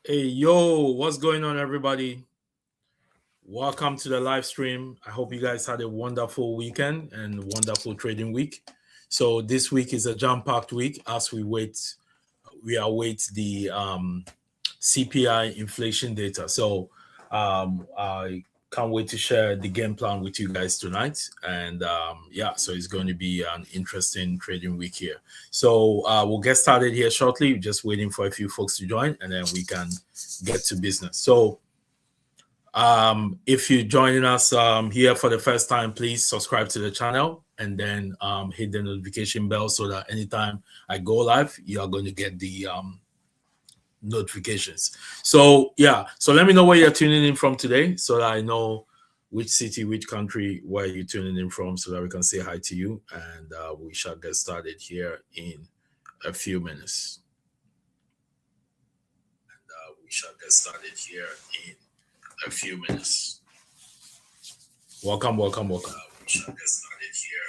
Hey, yo, what's going on, everybody? Welcome to the live stream. I hope you guys had a wonderful weekend and wonderful trading week. So this week is a jam-packed week as we await the CPI inflation data. So I can't wait to share the game plan with you guys tonight. And so it's going to be an interesting trading week here. So we'll get started here shortly. Just waiting for a few folks to join, and then we can get to business. So if you're joining us here for the first time, please subscribe to the channel and then hit the notification bell so that anytime I go live, you are going to get the notifications. So let me know where you're tuning in from today so that I know which city, which country, where you're tuning in from so that we can say hi to you. And we shall get started here in a few minutes. Welcome. We shall get started here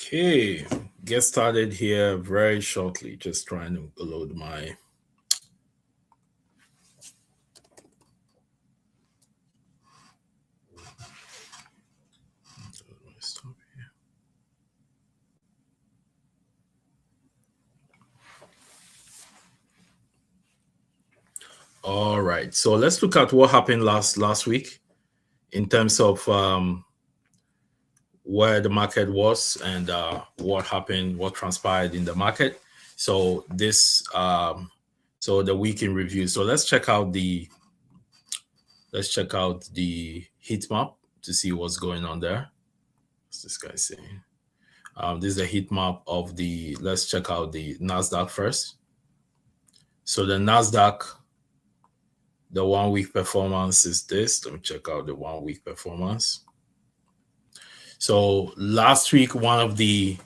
Okay, get started here very shortly. Just trying to load my. All right, so let's look at what happened last week in terms of where the market was and what happened, what transpired in the market. So this, so the week in review. So let's check out the heat map to see what's going on there. What's this guy saying? This is the heat map of the. Let's check out the Nasdaq first. So the Nasdaq, the 1 week performance is this. Let me check out the 1 week performance. So last week, one of the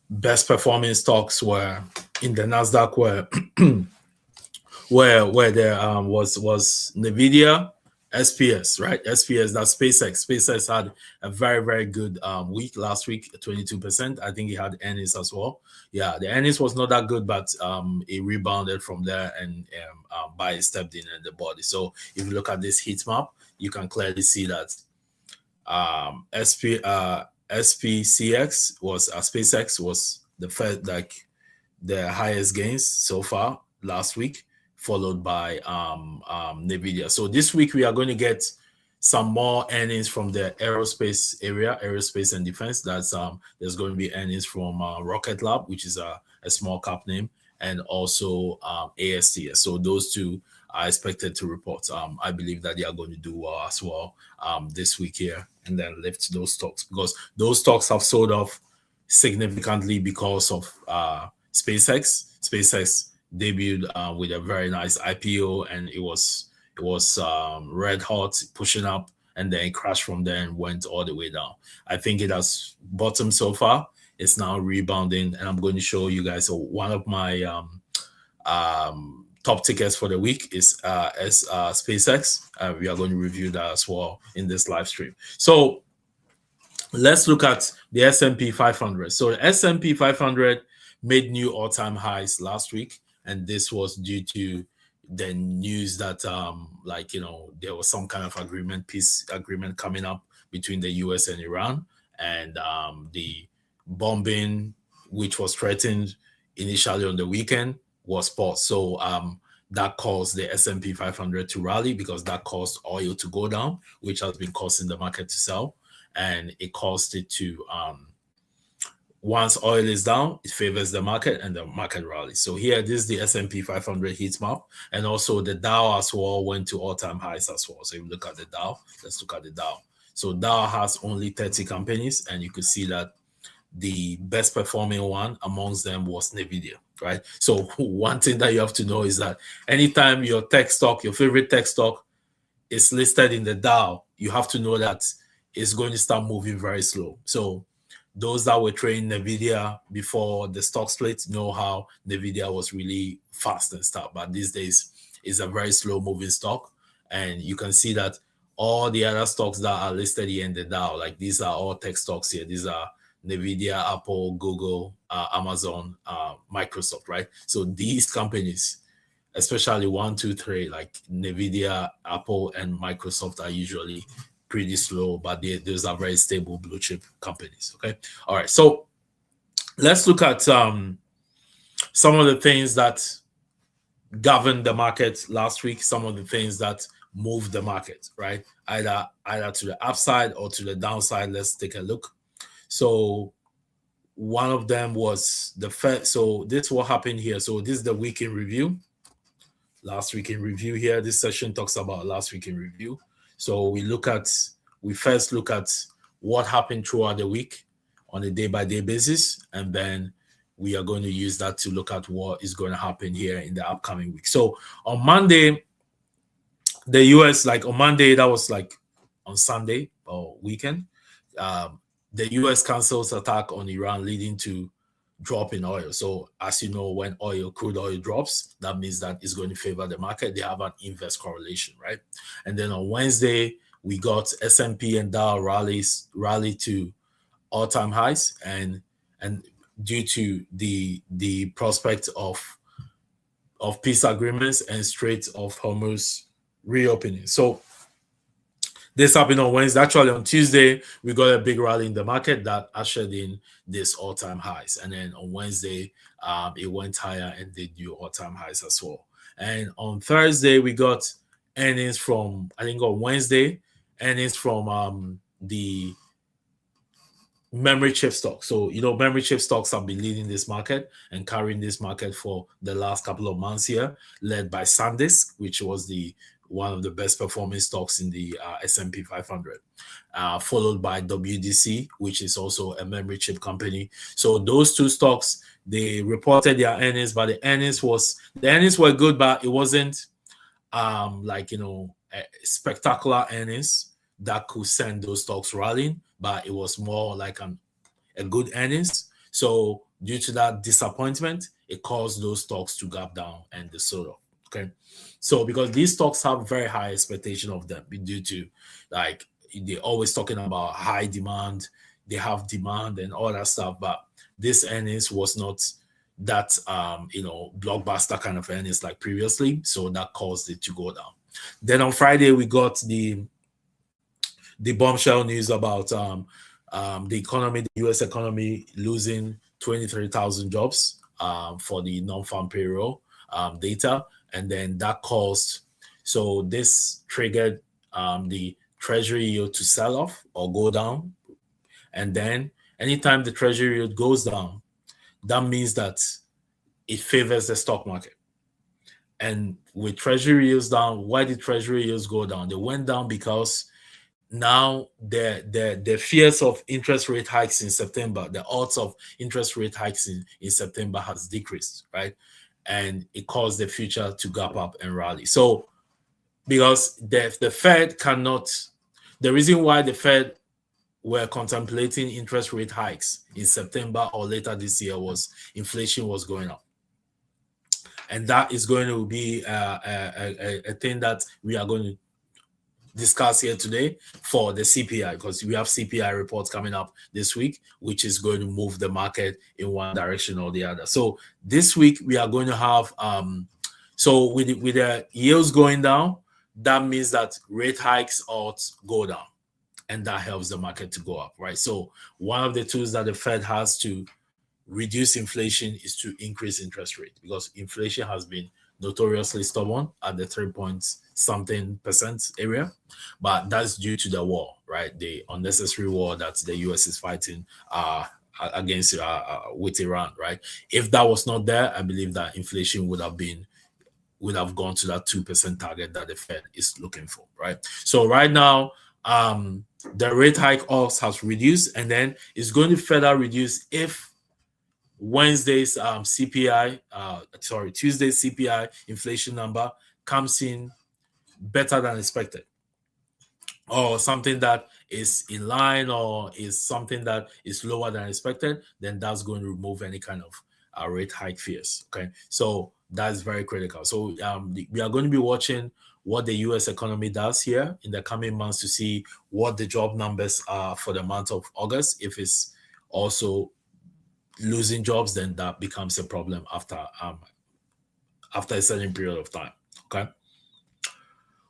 best performing stocks were in the Nasdaq where there was NVIDIA, SPS, right? SPS, that's SpaceX. SpaceX had a very, very good week last week, 22%. I think it had earnings as well. Yeah, the earnings was not that good, but it rebounded from there and buyers stepped in the body. So if you look at this heat map, you can clearly see that SPCX was SpaceX was the first, like the highest gains so far last week, followed by NVIDIA. So this week we are going to get some more earnings from the aerospace area, aerospace and defense. That's there's going to be earnings from Rocket Lab, which is a small cap name, and also ASTS. So those two are expected to report. I believe that they are going to do well as well this week here, and then lift those stocks, because those stocks have sold off significantly because of SpaceX. SpaceX debuted with a very nice IPO, and it was red hot, pushing up, and then it crashed from there and went all the way down. I think it has bottomed so far. It's now rebounding, and I'm going to show you guys one of my top tickets for the week is SpaceX. We are going to review that as well in this live stream. So let's look at the S&P 500. So the S&P 500 made new all-time highs last week, and this was due to the news that there was some kind of peace agreement coming up between the US and Iran, and the bombing, which was threatened initially on the weekend, was paused. So that caused the S&P 500 to rally, because that caused oil to go down, which has been causing the market to sell, and it caused it to once oil is down, it favors the market and the market rallies. So here, this is the S&P 500 heat map, and also the Dow as well went to all-time highs as well. So if you look at the Dow, let's look at the Dow. So Dow has only 30 companies, and you could see that the best performing one amongst them was NVIDIA, right? So one thing that you have to know is that anytime your tech stock, your favorite tech stock, is listed in the Dow, you have to know that it's going to start moving very slow. So those that were trading NVIDIA before the stock split know how NVIDIA was really fast and stuff. But these days, it's a very slow moving stock. And you can see that all the other stocks that are listed here in the Dow, like these are all tech stocks here. These are NVIDIA, Apple, Google, Amazon, Microsoft, right? So these companies, especially 1, 2, 3, like NVIDIA, Apple, and Microsoft, are usually pretty slow, but those are very stable blue chip companies. Okay. All right. So let's look at some of the things that governed the market last week, some of the things that moved the market, right? Either to the upside or to the downside. Let's take a look. So one of them was the Fed. So this is what happened here. So this is the week in review. Last week in review here. This session talks about last week in review. So we first look at what happened throughout the week on a day-by-day basis, and then we are going to use that to look at what is going to happen here in the upcoming week. So on Monday, the US, like on Monday, that was like on Sunday or weekend, the US cancels attack on Iran, leading to drop in oil. So as you know, when crude oil drops, that means that it's going to favor the market. They have an inverse correlation, right? And then on Wednesday, we got S&P and Dow rally to all-time highs, and due to the prospect of peace agreements and Strait of Hormuz reopening. So this happened on Wednesday. Actually, on Tuesday, we got a big rally in the market that ushered in this all-time highs. And then on Wednesday, it went higher and did new all-time highs as well. And on Thursday, we got earnings from, I think on Wednesday, earnings from the memory chip stocks. So, memory chip stocks have been leading this market and carrying this market for the last couple of months here, led by SanDisk, which was one of the best performing stocks in the S&P 500, followed by WDC, which is also a memory chip company. So those two stocks, they reported their earnings, but the earnings were good, but it wasn't spectacular earnings that could send those stocks rallying, but it was more like a good earnings. So due to that disappointment, it caused those stocks to gap down and they sold off. Okay. So because these stocks have very high expectation of them due to they're always talking about high demand, they have demand and all that stuff, but this earnings was not that blockbuster kind of earnings like previously, so that caused it to go down. Then on Friday we got the bombshell news about the economy, the US economy losing 23,000 jobs for the non-farm payroll data. And then that caused, so this triggered the treasury yield to sell off or go down. And then anytime the treasury yield goes down, that means that it favors the stock market. And with treasury yields down, why did treasury yields go down? They went down because now the fears of interest rate hikes in September, the odds of interest rate hikes in September has decreased, right? And it caused the future to gap up and rally. So because the Fed cannot, the reason why the Fed were contemplating interest rate hikes in September or later this year was inflation was going up. And that is going to be a thing that we are going to discuss here today for the CPI, because we have CPI reports coming up this week, which is going to move the market in one direction or the other. So this week we are going to have, so with the yields going down, that means that rate hikes ought go down, and that helps the market to go up, right? So one of the tools that the Fed has to reduce inflation is to increase interest rate, because inflation has been notoriously stubborn at the 3-point-something% area, but that's due to the war, right? The unnecessary war that the US is fighting against with Iran, right? If that was not there, I believe that inflation would have gone to that 2% target that the Fed is looking for, right? So right now, the rate hike also has reduced, and then it's going to further reduce if Tuesday's CPI inflation number comes in better than expected, or something that is in line, or is something that is lower than expected, then that's going to remove any kind of rate hike fears. Okay, so that's very critical. So we are going to be watching what the US economy does here in the coming months to see what the job numbers are for the month of August. If it's also losing jobs, then that becomes a problem after a certain period of time. Okay.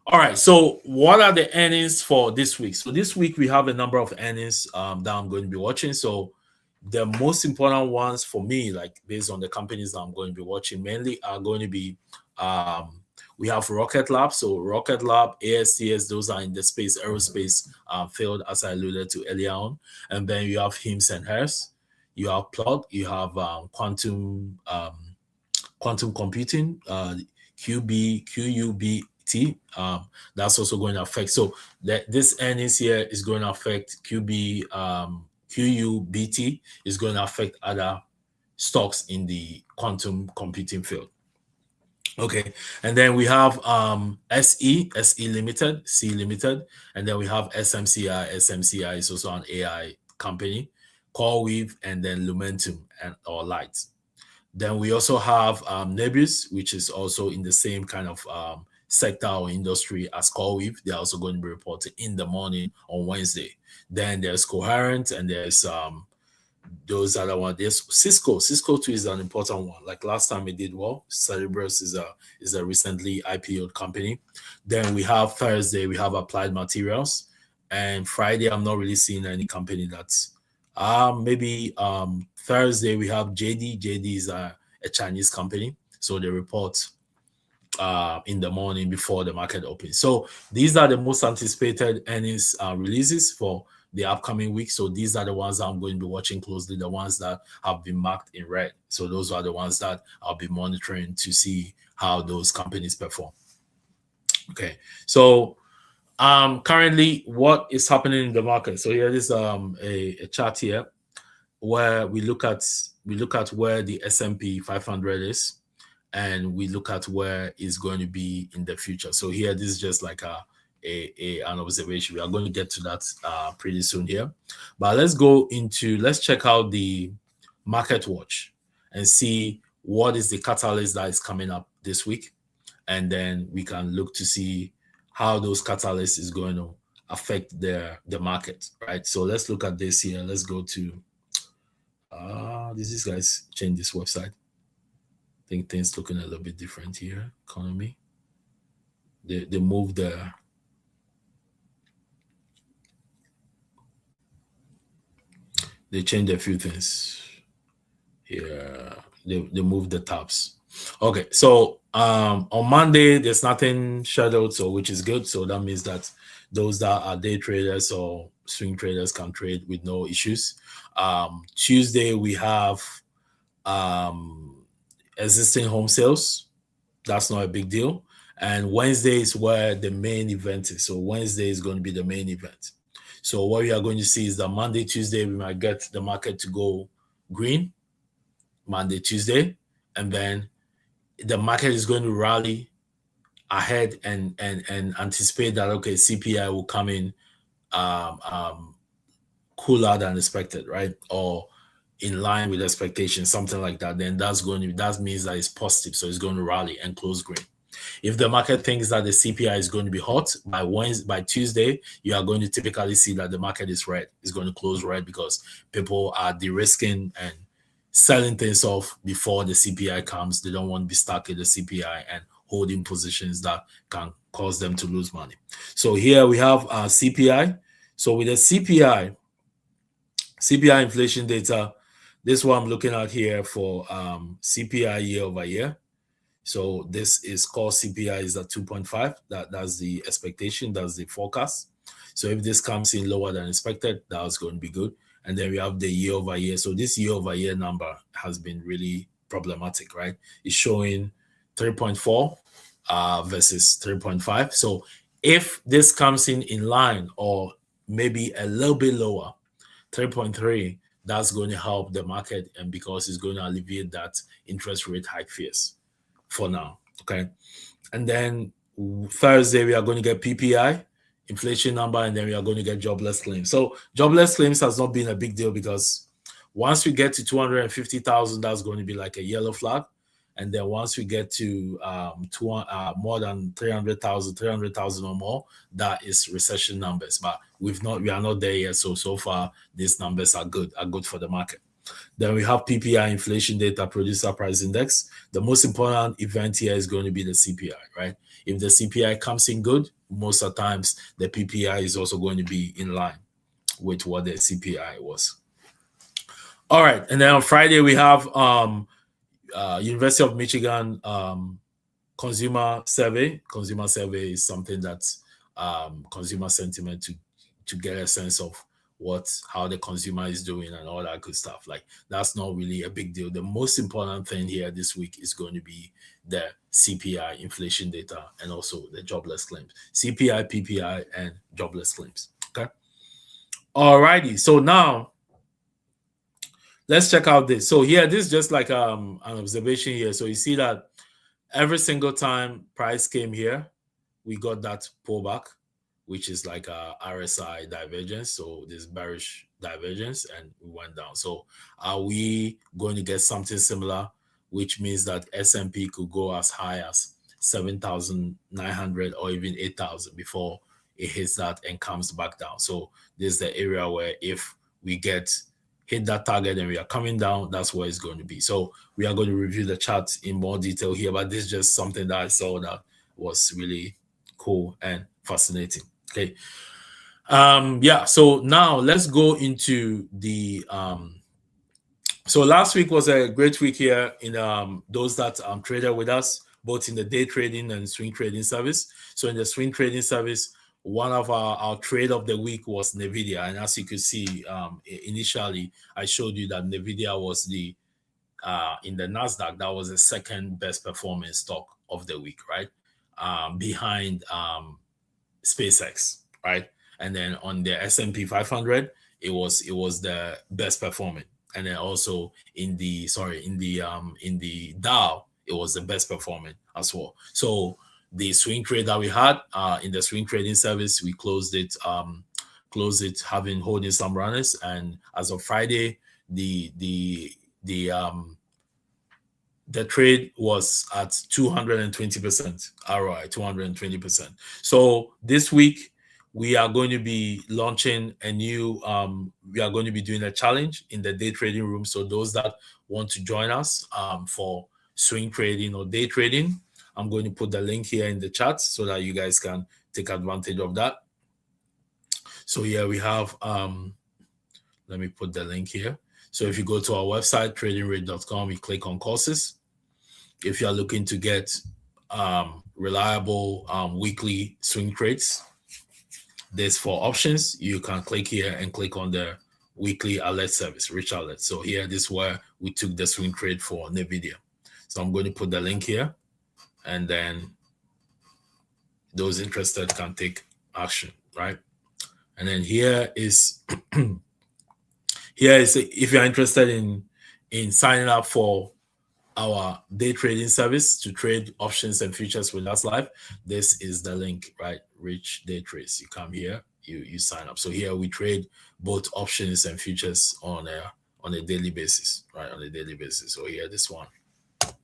All right. So what are the earnings for this week? So this week we have a number of earnings that I'm going to be watching. So the most important ones for me, like based on the companies that I'm going to be watching, mainly are going to be we have Rocket Lab. So Rocket Lab, ASTS, those are in the aerospace field, as I alluded to earlier on. And then you have Hims and Hers. You have Plug, you have quantum computing, QUBT. That's also going to affect. So this earnings here is going to affect QUBT is going to affect other stocks in the quantum computing field. Okay, and then we have SE Limited, C Limited, and then we have SMCI. SMCI is also an AI company. CoreWeave, and then Lumentum or Light. Then we also have Nebius, which is also in the same kind of sector or industry as CoreWeave. They're also going to be reported in the morning on Wednesday. Then there's Coherent, and there's those other ones. There's Cisco. Cisco too is an important one. Like last time it did well. Cerebrus is a recently IPO'd company. Then we have Thursday, we have Applied Materials, and Friday I'm not really seeing any company that's maybe Thursday we have JD. JD is a Chinese company, so they report in the morning before the market opens. So these are the most anticipated earnings releases for the upcoming week. So these are the ones I'm going to be watching closely, the ones that have been marked in red. So those are the ones that I'll be monitoring to see how those companies perform. Okay, so currently what is happening in the market. So here is a chart here where we look at where the S&P 500 is, and we look at where it's going to be in the future. So here, this is just like an observation. We are going to get to that pretty soon here, but let's check out the Market Watch and see what is the catalyst that is coming up this week, and then we can look to see how those catalysts is going to affect the market, right? So let's look at this here. Let's go to these guys change this website. I think things looking a little bit different here. Economy. They moved they changed a few things here. They moved the tabs. Okay, so On Monday, there's nothing scheduled, so which is good. So that means that those that are day traders or swing traders can trade with no issues. Tuesday, we have existing home sales. That's not a big deal. And Wednesday is where the main event is. So Wednesday is going to be the main event. So what we are going to see is that Monday, Tuesday, we might get the market to go green. Monday, Tuesday, and then the market is going to rally ahead and anticipate that, okay, CPI will come in cooler than expected, right? Or in line with expectations, something like that. Then that means that it's positive. So it's going to rally and close green. If the market thinks that the CPI is going to be hot by Tuesday, you are going to typically see that the market is red. It's going to close red because people are de-risking and selling things off before the CPI comes. They don't want to be stuck in the CPI and holding positions that can cause them to lose money. So here we have CPI. So with the CPI inflation data, this is what I'm looking at here for CPI year over year. So this is called CPI is at 2.5. That's the expectation. That's the forecast. So if this comes in lower than expected, that's going to be good. And then we have the year over year. So this year over year number has been really problematic, right? It's showing 3.4 versus 3.5. So if this comes in line or maybe a little bit lower, 3.3, that's going to help the market, and because it's going to alleviate that interest rate hike fears for now. Okay. And then Thursday, we are going to get PPI, inflation number, and then we are going to get jobless claims. So jobless claims has not been a big deal because once we get to 250,000, that's going to be like a yellow flag. And then once we get to more than 300,000 or more, that is recession numbers. But we are not there yet. So far, these numbers are good for the market. Then we have PPI, inflation data, producer price index. The most important event here is going to be the CPI, right? If the CPI comes in good, most of the times the PPI is also going to be in line with what the CPI was. All right, and then on Friday we have University of Michigan consumer survey. Consumer survey is something that's consumer sentiment to get a sense of how the consumer is doing and all that good stuff. Like, that's not really a big deal. The most important thing here this week is going to be the CPI inflation data and also the jobless claims. CPI, PPI, and jobless claims. Okay. All righty. So now let's check out this. So here, this is just like an observation here. So you see that every single time price came here, we got that pullback, which is like a RSI divergence. So this bearish divergence, and we went down. So are we going to get something similar, which means that S&P could go as high as 7,900 or even 8,000 before it hits that and comes back down? So this is the area where if we hit that target and we are coming down, that's where it's going to be. So we are going to review the chart in more detail here, but this is just something that I saw that was really cool and fascinating. Okay. So now let's go into the so last week was a great week here in those that traded with us, both in the day trading and swing trading service. So in the swing trading service, one of our trade of the week was NVIDIA. And as you could see, initially, I showed you that NVIDIA was in the NASDAQ, that was the second best performing stock of the week, right? Behind SpaceX, right? And then on the S&P 500, it was the best performing. And then also in the Dow, it was the best performing as well. So the swing trade that we had in the swing trading service, we closed it holding some runners, and as of Friday, the trade was at 220% ROI, 220%. So this week we are going to be launching a new we are going to be doing a challenge in the day trading room. So those that want to join us for swing trading or day trading, I'm going to put the link here in the chat so that you guys can take advantage of that. So here we have, let me put the link here. So if you go to our website, tradingrate.com, you click on courses. If you are looking to get reliable weekly swing trades. This for options. You can click here and click on the weekly alert service, rich alert. So here, this is where we took the swing trade for NVIDIA. So I'm going to put the link here, and then those interested can take action, right? And then here is if you're interested in signing up for our day trading service to trade options and futures with us live, this is the link, right? Rich Day Trades. You come here, you sign up. So here we trade both options and futures on a daily basis, right? On a daily basis. So here, this one,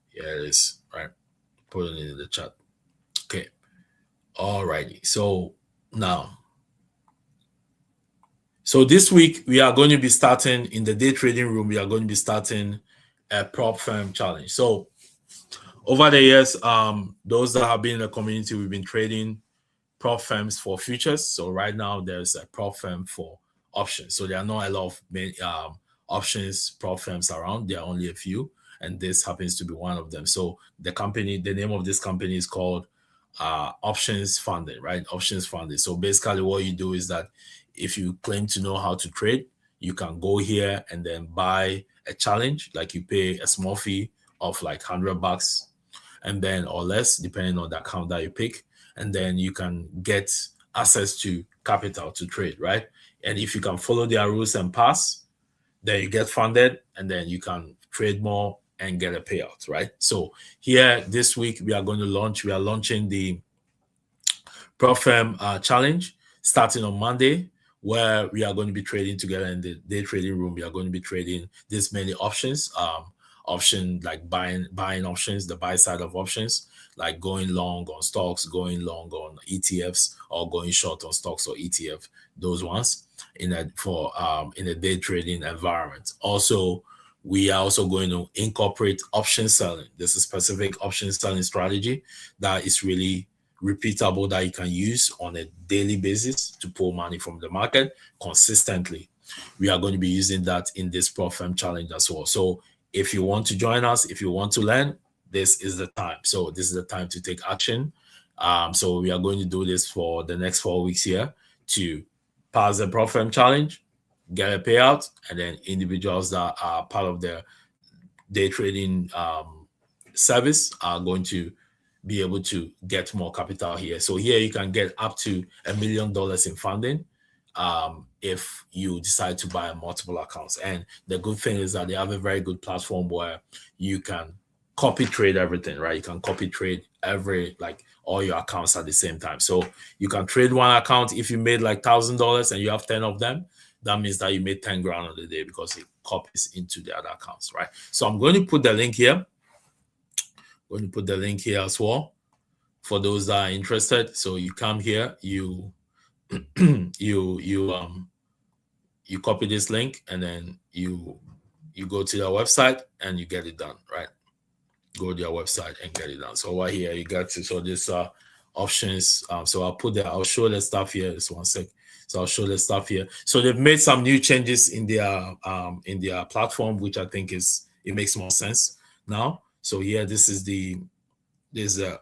here it is, right? Put it in the chat. Okay. Alrighty. So now, so this week we are going to be starting in the day trading room. We are going to be starting a prop firm challenge. So over the years, those that have been in the community, we've been trading prop firms for futures. So right now there's a prop firm for options. So there are not a lot of options prop firms around. There are only a few, and this happens to be one of them. So the name of this company is called Options Funding, right? Options Funding. So basically what you do is that if you claim to know how to trade, you can go here and then buy a challenge. Like you pay a small fee of like $100 and then or less, depending on the account that you pick. And then you can get access to capital to trade, right? And if you can follow their rules and pass, then you get funded and then you can trade more and get a payout, right? So here this week we are launching the Prop Firm Challenge starting on Monday, where we are going to be trading together in the day trading room. We are going to be trading this many options, like buying options, the buy side of options, like going long on stocks, going long on ETFs, or going short on stocks or ETF, those ones in a day trading environment. Also, we are also going to incorporate option selling. This is a specific option selling strategy that is really repeatable, that you can use on a daily basis to pull money from the market consistently. We are going to be using that in this Prop Firm challenge as well. So if you want to join us, if you want to learn, this is the time. So this is the time to take action. So we are going to do this for the next 4 weeks here to pass the Prop Firm challenge, get a payout, and then individuals that are part of the day trading service are going to be able to get more capital here. So here you can get up to $1 million in funding if you decide to buy multiple accounts. And the good thing is that they have a very good platform where you can copy trade everything, right? You can copy trade all your accounts at the same time. So you can trade one account. If you made like $1,000 and you have 10 of them, that means that you made 10 grand on the day because it copies into the other accounts, right? So I'm going to put the link here. Going to put the link here as well for those that are interested. So you come here, you copy this link, and then you go to their website and you get it done, right? Go to their website and get it done. So right here you got to, so this options. So I'll show the stuff here. Just one sec. So I'll show the stuff here. So they've made some new changes in their platform, which I think it makes more sense now. So here, this is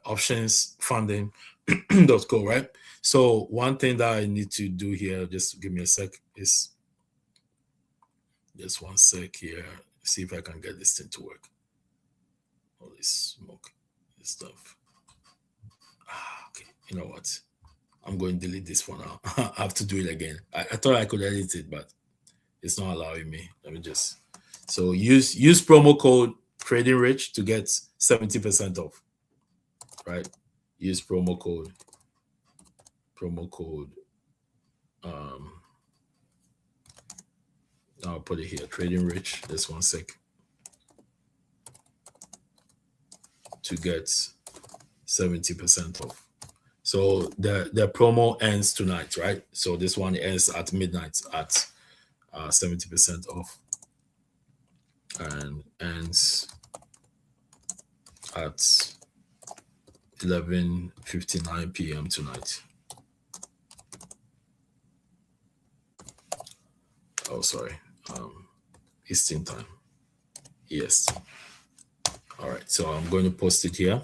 options funding.co, right? So one thing that I need to do here, just give me a sec, is just one sec here. See if I can get this thing to work. Holy smoke, this stuff. Okay, you know what? I'm going to delete this for now. I have to do it again. I thought I could edit it, but it's not allowing me. Let me just. So use promo code Trading Rich to get 70% off, right? Use promo code. I'll put it here, Trading Rich. Just one sec. To get 70% off. So the promo ends tonight, right? So this one ends at midnight at 70% off, and ends at 11:59 p.m. tonight. Oh, sorry, Eastern time, EST. All right, so I'm going to post it here.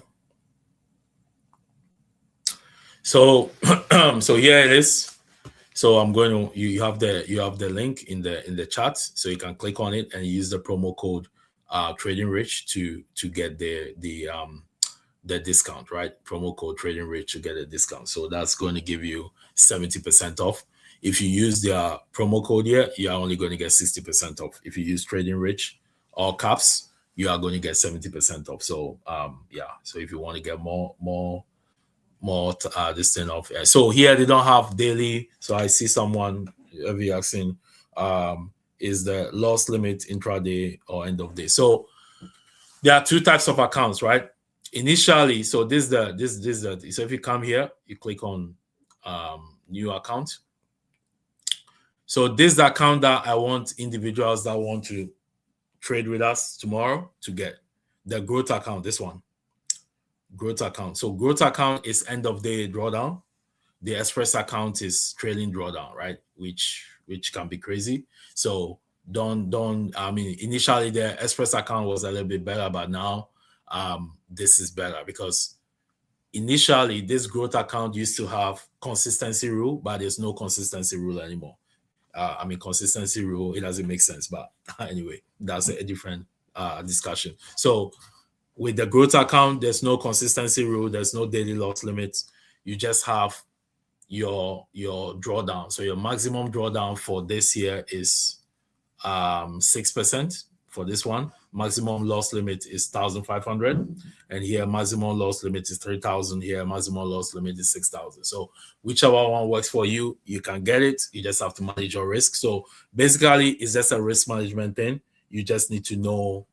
So so here it is. So I'm going to you have the link in the chat, so you can click on it and use the promo code Trading Rich to get the discount, right? Promo code Trading Rich to get a discount. So that's going to give you 70% off. If you use their promo code here, you are only going to get 60% off. If you use Trading Rich all caps, you are going to get 70% off. So yeah. So if you want to get more this thing off. So here they don't have daily. So I see someone every asking is the loss limit intraday or end of day. So there are two types of accounts, right? Initially, so this the so if you come here, you click on new account. So this is the account that I want individuals that want to trade with us tomorrow to get. The growth account, this one. Growth account. So growth account is end of day drawdown. The express account is trailing drawdown, right? Which can be crazy. So don't I mean, initially the express account was a little bit better, but now this is better because initially this growth account used to have consistency rule, but there's no consistency rule anymore. I mean, consistency rule, it doesn't make sense, but anyway, that's a different discussion. So with the growth account, there's no consistency rule, there's no daily loss limits. You just have your drawdown. So your maximum drawdown for this year is 6% for this one. Maximum loss limit is 1,500, and here maximum loss limit is 3,000. Here maximum loss limit is 6,000. So whichever one works for you, you can get it. You just have to manage your risk. So basically, it's just a risk management thing. You just need to know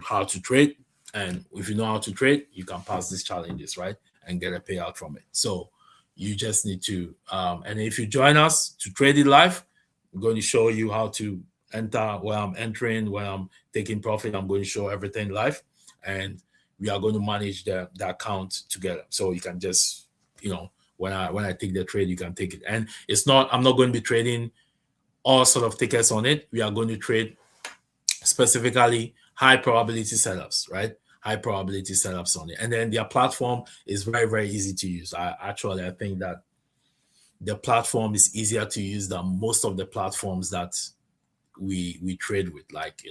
how to trade, and if you know how to trade, you can pass these challenges, right, and get a payout from it. So you just need to and if you join us to trade it live, I'm going to show you how to enter, where I'm entering, where I'm taking profit. I'm going to show everything live, and we are going to manage the account together. So you can just, when I take the trade, you can take it. And I'm not going to be trading all sort of tickets on it. We are going to trade specifically high probability setups, right? High probability setups on it. And then their platform is very, very easy to use. I think that the platform is easier to use than most of the platforms that we trade with, like,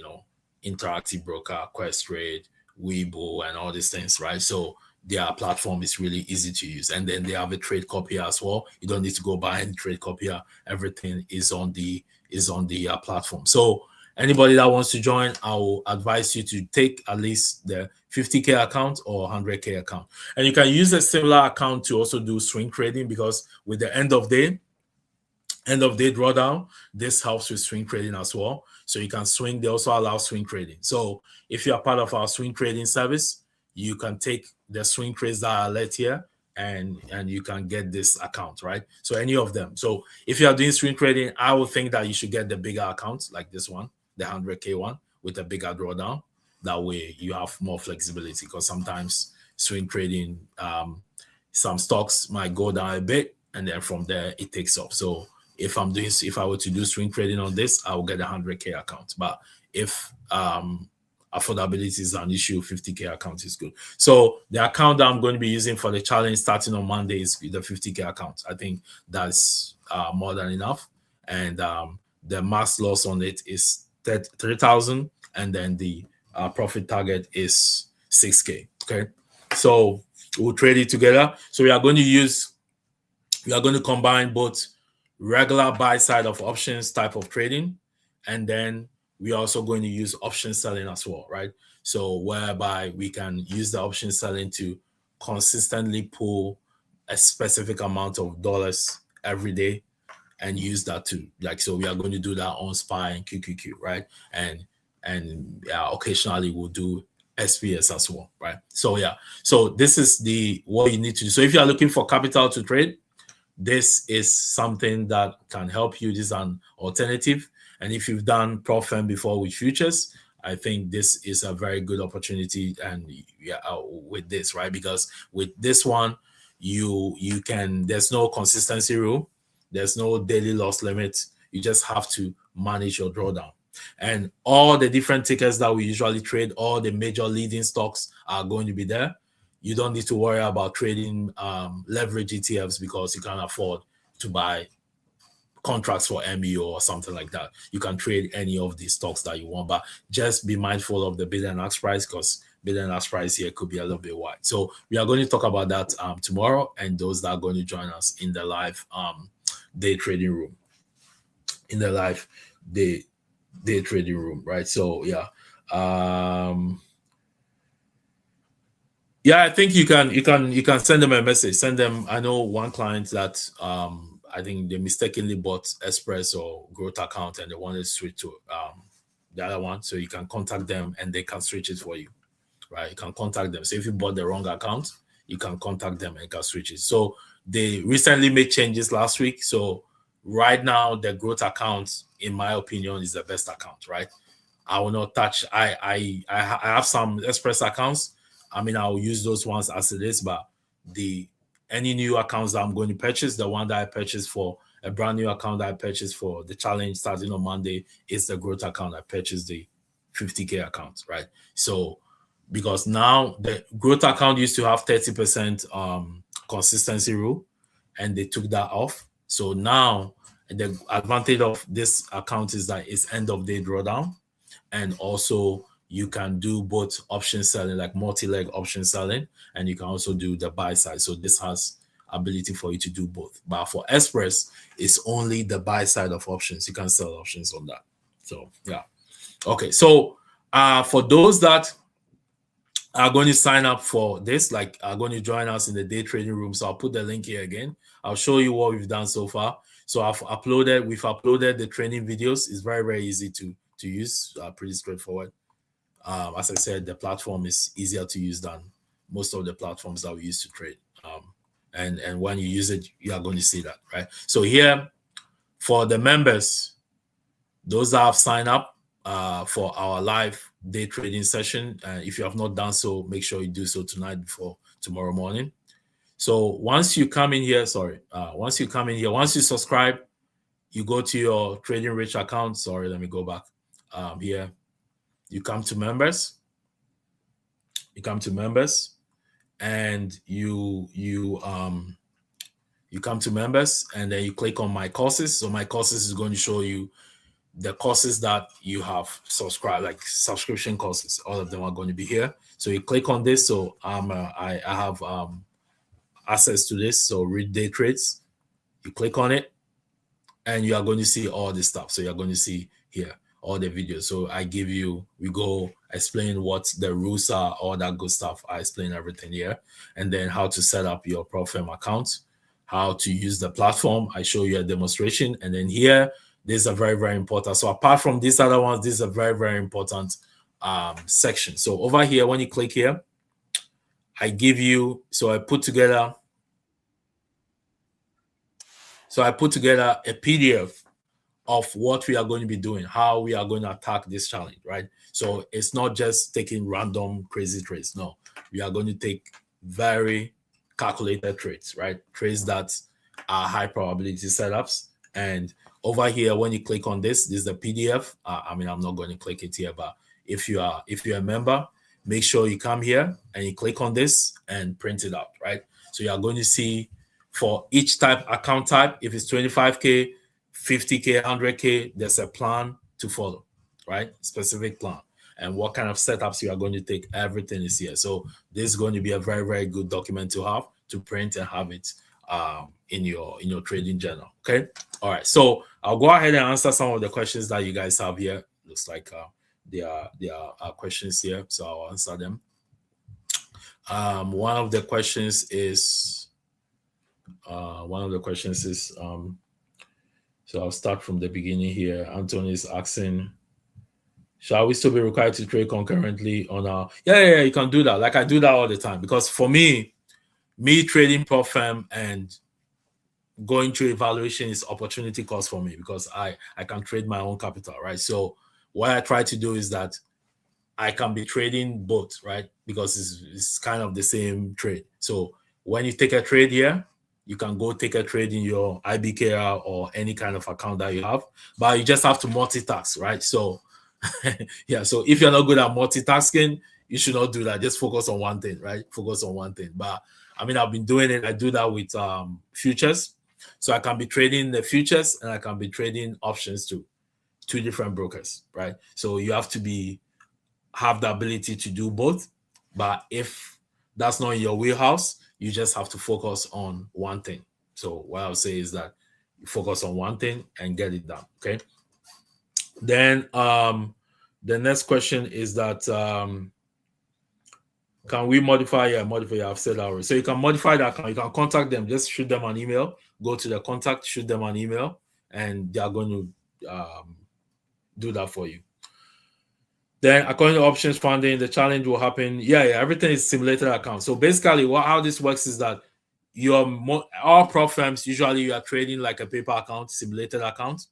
Interactive Broker, Questrade, Weibo, and all these things, right? So their platform is really easy to use. And then they have a trade copier as well. You don't need to go buy any trade copier. Everything is on the platform. So anybody that wants to join, I will advise you to take at least the 50K account or 100K account. And you can use a similar account to also do swing trading, because with the end of day drawdown, this helps with swing trading as well. So you can swing. They also allow swing trading. So if you are part of our swing trading service, you can take the swing trades that are let here, and you can get this account, right? So any of them. So if you are doing swing trading, I would think that you should get the bigger account, like this one, the 100K one with a bigger drawdown. That way you have more flexibility, because sometimes swing trading, some stocks might go down a bit, and then from there it takes off. So if I were to do swing trading on this, I will get a 100K account. But if affordability is an issue, 50K account is good. So the account that I'm going to be using for the challenge starting on Monday is the 50K account. I think that's more than enough. And the max loss on it is 3,000, and then the profit target is 6K. Okay, so we'll trade it together. So we are going to combine both regular buy side of options type of trading, and then we're also going to use option selling as well, right? So whereby we can use the option selling to consistently pull a specific amount of dollars every day, and use that to, like, so we are going to do that on SPY and QQQ, right? And occasionally we'll do SPS as well, right? So yeah, so this is what you need to do. So if you are looking for capital to trade, this is something that can help you. This is an alternative. And if you've done prop firm before with futures, I think this is a very good opportunity. And with this, right? Because with this one, you can, there's no consistency rule. There's no daily loss limit. You just have to manage your drawdown. And all the different tickets that we usually trade, all the major leading stocks are going to be there. you don't need to worry about trading leverage ETFs because you can't afford to buy contracts for MEO or something like that. You can trade any of these stocks that you want, but just be mindful of the bid and ask price, because bid and ask price here could be a little bit wide. So we are going to talk about that tomorrow, and those that are going to join us in the live day trading room, day trading room, right? So yeah. Yeah, I think you can send them a message. Send them. I know one client that I think they mistakenly bought Express or Growth account and they wanted to switch to the other one. So you can contact them and they can switch it for you, right? You can contact them. So if you bought the wrong account, you can contact them and can switch it. So they recently made changes last week. So right now, the Growth account, in my opinion, is the best account, right? I will not touch. I have some Express accounts. I mean, I'll use those ones as it is, but any new accounts that I'm going to purchase, the one that I purchased for a brand new account that I purchased for the challenge starting on Monday is the Growth account. I purchased the 50K account, right? So because now the Growth account used to have 30% consistency rule, and they took that off. So now the advantage of this account is that it's end of day drawdown, and also you can do both option selling, like multi-leg option selling, and you can also do the buy side. So this has ability for you to do both. But for Express, it's only the buy side of options. You can sell options on that. So yeah. Okay. So for those that are going to sign up for this, like are going to join us in the day trading room. So I'll put the link here again. I'll show you what we've done so far. So we've uploaded the training videos. It's very, very easy to use, pretty straightforward. As I said, the platform is easier to use than most of the platforms that we use to trade. And when you use it, you are going to see that, right? So here, for the members, those that have signed up for our live day trading session, if you have not done so, make sure you do so tonight before tomorrow morning. So once you come in here, once you subscribe, you go to your Trading Rich account. Sorry, let me go back here. You come to members. And you come to members, and then you click on my courses. So my courses is going to show you the courses that you have subscribed, like subscription courses. All of them are going to be here. So you click on this. So I have access to this. So read day trades. You click on it, and you are going to see all this stuff. So you're going to see here all the videos. So we go explain what the rules are, all that good stuff. I explain everything here. And then how to set up your ProFirm account, how to use the platform. I show you a demonstration. And then here, these are very, very important. So apart from these other ones, this is a very, very important section. So over here, when you click here, I put together a PDF of what we are going to be doing, how we are going to attack this challenge, right? So it's not just taking random crazy trades. No, we are going to take very calculated trades, right? Trades that are high probability setups. And over here, when you click on this is the PDF. I'm not going to click it here, but if you're a member, make sure you come here and you click on this and print it out, right? So you are going to see for each account type, if it's 25K, 50K, 100K, there's a plan to follow, right? Specific plan. And what kind of setups you are going to take, everything is here. So this is going to be a very, very good document to have, to print and have it in your trading journal. Okay. All right. So I'll go ahead and answer some of the questions that you guys have here. Looks like there are questions here, so I'll answer them. One of the questions is so I'll start from the beginning here. Anthony is asking, shall we still be required to trade concurrently on our... Yeah, you can do that. Like I do that all the time, because for me trading ProFirm and going through evaluation is opportunity cost for me, because I can trade my own capital, right? So what I try to do is that I can be trading both, right? Because it's kind of the same trade. So when you take a trade here, you can go take a trade in your IBKR or any kind of account that you have, but you just have to multitask, right? So yeah, so if you're not good at multitasking, you should not do that. Just focus on one thing, right? Focus on one thing. But I mean, I've been doing it. I do that with futures. So I can be trading the futures and I can be trading options too. Two different brokers, right? So you have to have the ability to do both. But if that's not in your wheelhouse, you just have to focus on one thing. So what I'll say is that you focus on one thing and get it done. Okay. Then the next question is that can we modify? Yeah, modify. Yeah, I've said that already. So you can modify that account. You can contact them. Just shoot them an email. Go to the contact, shoot them an email, and they are going to do that for you. Then, according to options funding, the challenge will happen. Yeah, everything is simulated account. So basically, how this works is that all prop firms usually you are trading like a paper account, simulated account.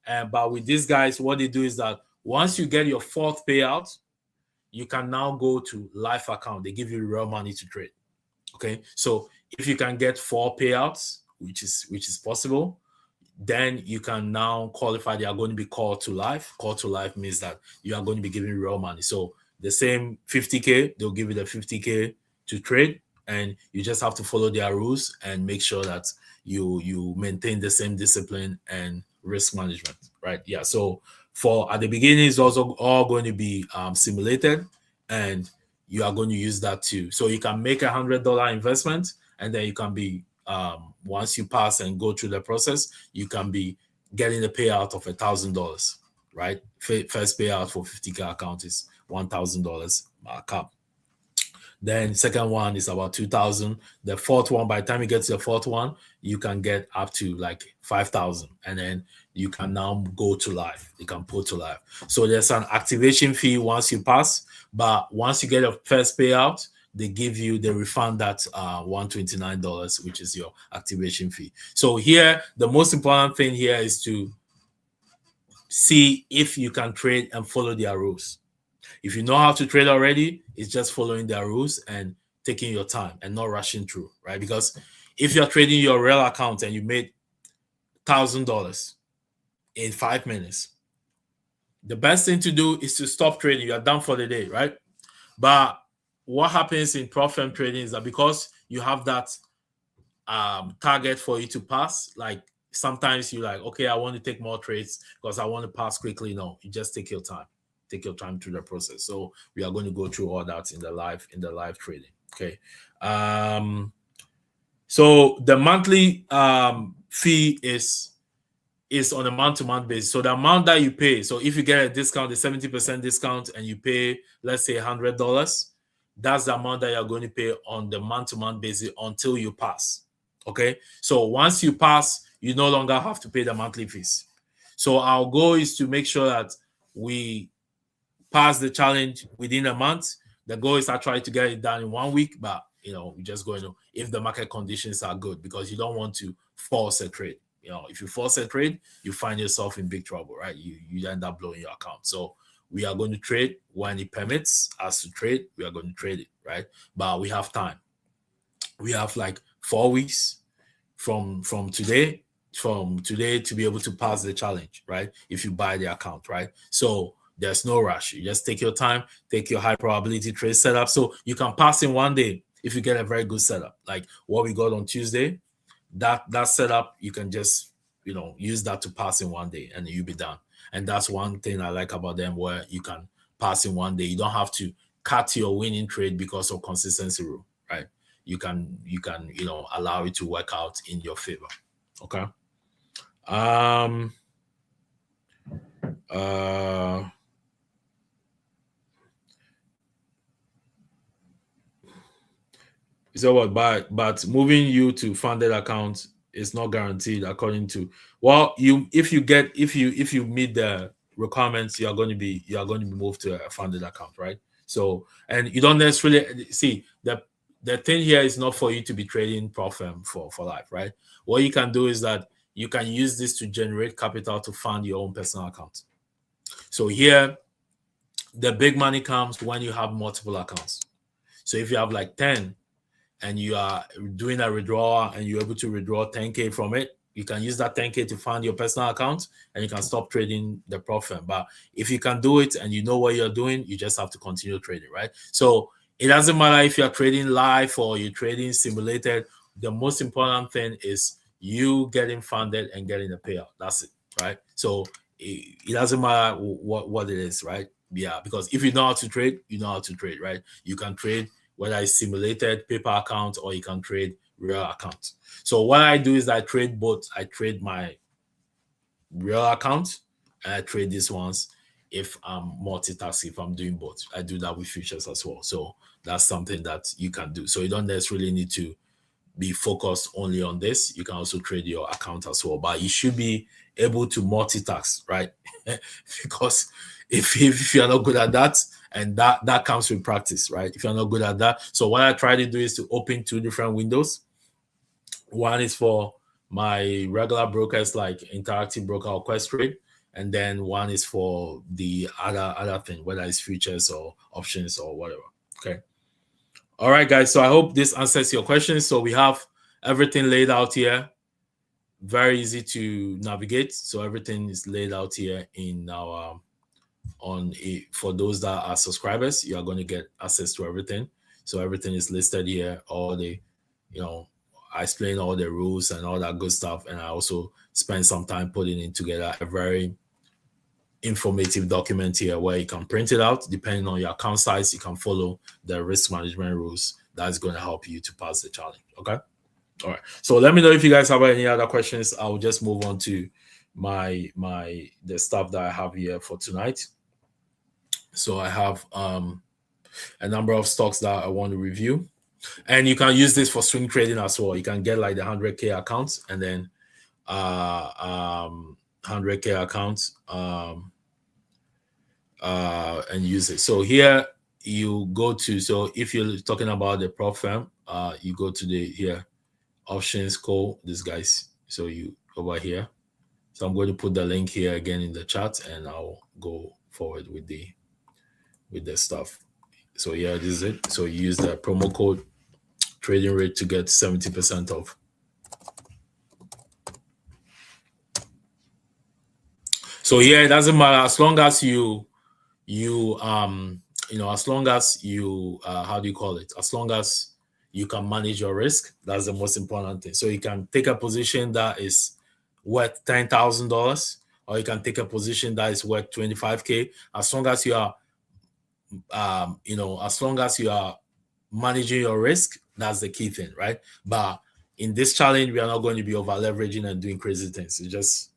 But with these guys, what they do is that once you get your fourth payout, you can now go to live account. They give you real money to trade. Okay, so if you can get 4 payouts, which is possible, then you can now qualify. They are going to be called to live. Call to live means that you are going to be giving real money. So the same 50K, they'll give you the 50K to trade, and you just have to follow their rules and make sure that you maintain the same discipline and risk management, right? Yeah. So at the beginning, it's also all going to be simulated, and you are going to use that too. So you can make $100 investment, and then you can be once you pass and go through the process, you can be getting a payout of $1,000, right? First payout for 50K account is $1,000 cap. Then second one is about 2,000. The fourth one, by the time you get to the fourth one, you can get up to like 5,000, and then you can now go to live. You can put to live. So there's an activation fee once you pass, but once you get a first payout, they refund that $129, which is your activation fee. So here, the most important thing here is to see if you can trade and follow their rules. If you know how to trade already, it's just following their rules and taking your time and not rushing through, right? Because if you're trading your real account and you made $1,000 in 5 minutes, the best thing to do is to stop trading. You're done for the day, right? But what happens in prop firm trading is that because you have that target for you to pass, like sometimes you're like, okay, I want to take more trades because I want to pass quickly. No, you just take your time. Take your time through the process. So we are going to go through all that in the live trading. Okay. So the monthly fee is on a month-to-month basis. So the amount that you pay, so if you get a discount, the 70% discount, and you pay, let's say $100, that's the amount that you're going to pay on the month-to-month basis until you pass. Okay. So once you pass, you no longer have to pay the monthly fees. So our goal is to make sure that we pass the challenge within a month. The goal is to try to get it done in 1 week, but we're just going to, if the market conditions are good, because you don't want to force a trade. If you force a trade, you find yourself in big trouble, right? You end up blowing your account. So we are going to trade when it permits us to trade. We are going to trade it, right? But we have time. We have like 4 weeks from today to be able to pass the challenge, right? If you buy the account, right? So there's no rush. You just take your time, take your high probability trade setup. So you can pass in 1 day if you get a very good setup. Like what we got on Tuesday, that setup, you can just, use that to pass in 1 day and you'll be done. And that's one thing I like about them, where you can pass in 1 day. You don't have to cut your winning trade because of consistency rule, right? You can, allow it to work out in your favor. Okay. So what? But moving you to funded account is not guaranteed, according to if you meet the requirements, you are going to be moved to a funded account, right? So, and you don't necessarily see the thing here is not for you to be trading prop firm for life, right? What you can do is that you can use this to generate capital to fund your own personal account. So here, the big money comes when you have multiple accounts. So if you have like 10 and you are doing a withdrawal and you're able to withdraw 10K from it, You can use that 10K to fund your personal account, and you can stop trading the prop firm. But if you can do it and you know what you're doing, you just have to continue trading, right? So it doesn't matter if you're trading live or you're trading simulated. The most important thing is you getting funded and getting a payout. That's it, right? So it doesn't matter what it is, right? Yeah, because if you know how to trade, you know how to trade, right? You can trade whether it's simulated paper account or you can trade real account. So what I do is I trade both. I trade my real account and I trade these ones if I'm multitasking, if I'm doing both. I do that with futures as well. So that's something that you can do. So you don't necessarily need to be focused only on this. You can also trade your account as well, but you should be able to multitask, right? Because if you're not good at that, and that comes with practice, right? If you're not good at that. So what I try to do is to open 2 different windows. One is for my regular brokers like Interactive Broker or Questrade, and then one is for the other thing, whether it's futures or options or whatever. Okay. All right, guys. So I hope this answers your questions. So we have everything laid out here. Very easy to navigate. So everything is laid out here in our for those that are subscribers, you are going to get access to everything. So everything is listed here. All the, I explain all the rules and all that good stuff. And I also spend some time putting it together a very informative document here where you can print it out. Depending on your account size, you can follow the risk management rules. That's going to help you to pass the challenge. Okay. All right. So let me know if you guys have any other questions. I'll just move on to the stuff that I have here for tonight. So I have a number of stocks that I want to review. And you can use this for swing trading as well. You can get like the 100K accounts and then 100K accounts and use it. So here you go to, so if you're talking about the prop firm, you go to the here options call these guys. So you over here. So I'm going to put the link here again in the chat and I'll go forward with the stuff. So yeah, this is it. So you use the promo code trading rate to get 70% off. So yeah, it doesn't matter as long as you as long as you how do you call it? As long as you can manage your risk, that's the most important thing. So you can take a position that is worth $10,000, or you can take a position that is worth 25K. As long as you are, as long as you are managing your risk, that's the key thing, right? But in this challenge, we are not going to be over leveraging and doing crazy things. It's just,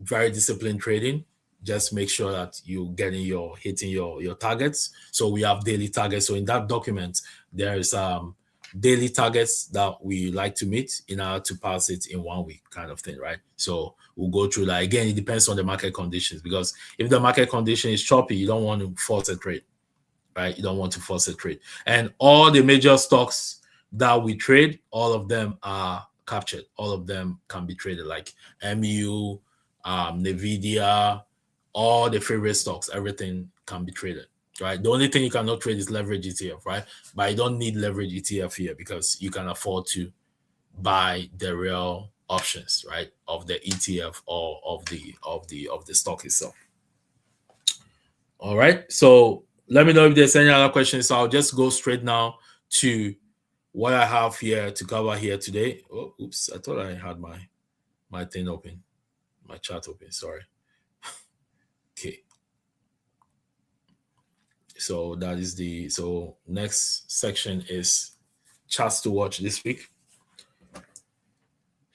very disciplined trading. Just make sure that you're hitting your targets. So we have daily targets. So in that document, there's daily targets that we like to meet in order to pass it in 1 week kind of thing, right? So we'll go through that. Again, it depends on the market conditions, because if the market condition is choppy, you don't want to force a trade, right? You don't want to force a trade. And all the major stocks that we trade, all of them are captured. All of them can be traded, like MU, NVIDIA, all the favorite stocks, everything can be traded, right? The only thing you cannot trade is leverage ETF, right? But you don't need leverage ETF here because you can afford to buy the real options, right, of the ETF or of the stock itself. All right. So let me know if there's any other questions. So I'll just go straight now to what I have here to cover here today. Oh, oops! I thought I had my thing open, my chat open. Sorry. Okay. So that is so next section is charts to watch this week.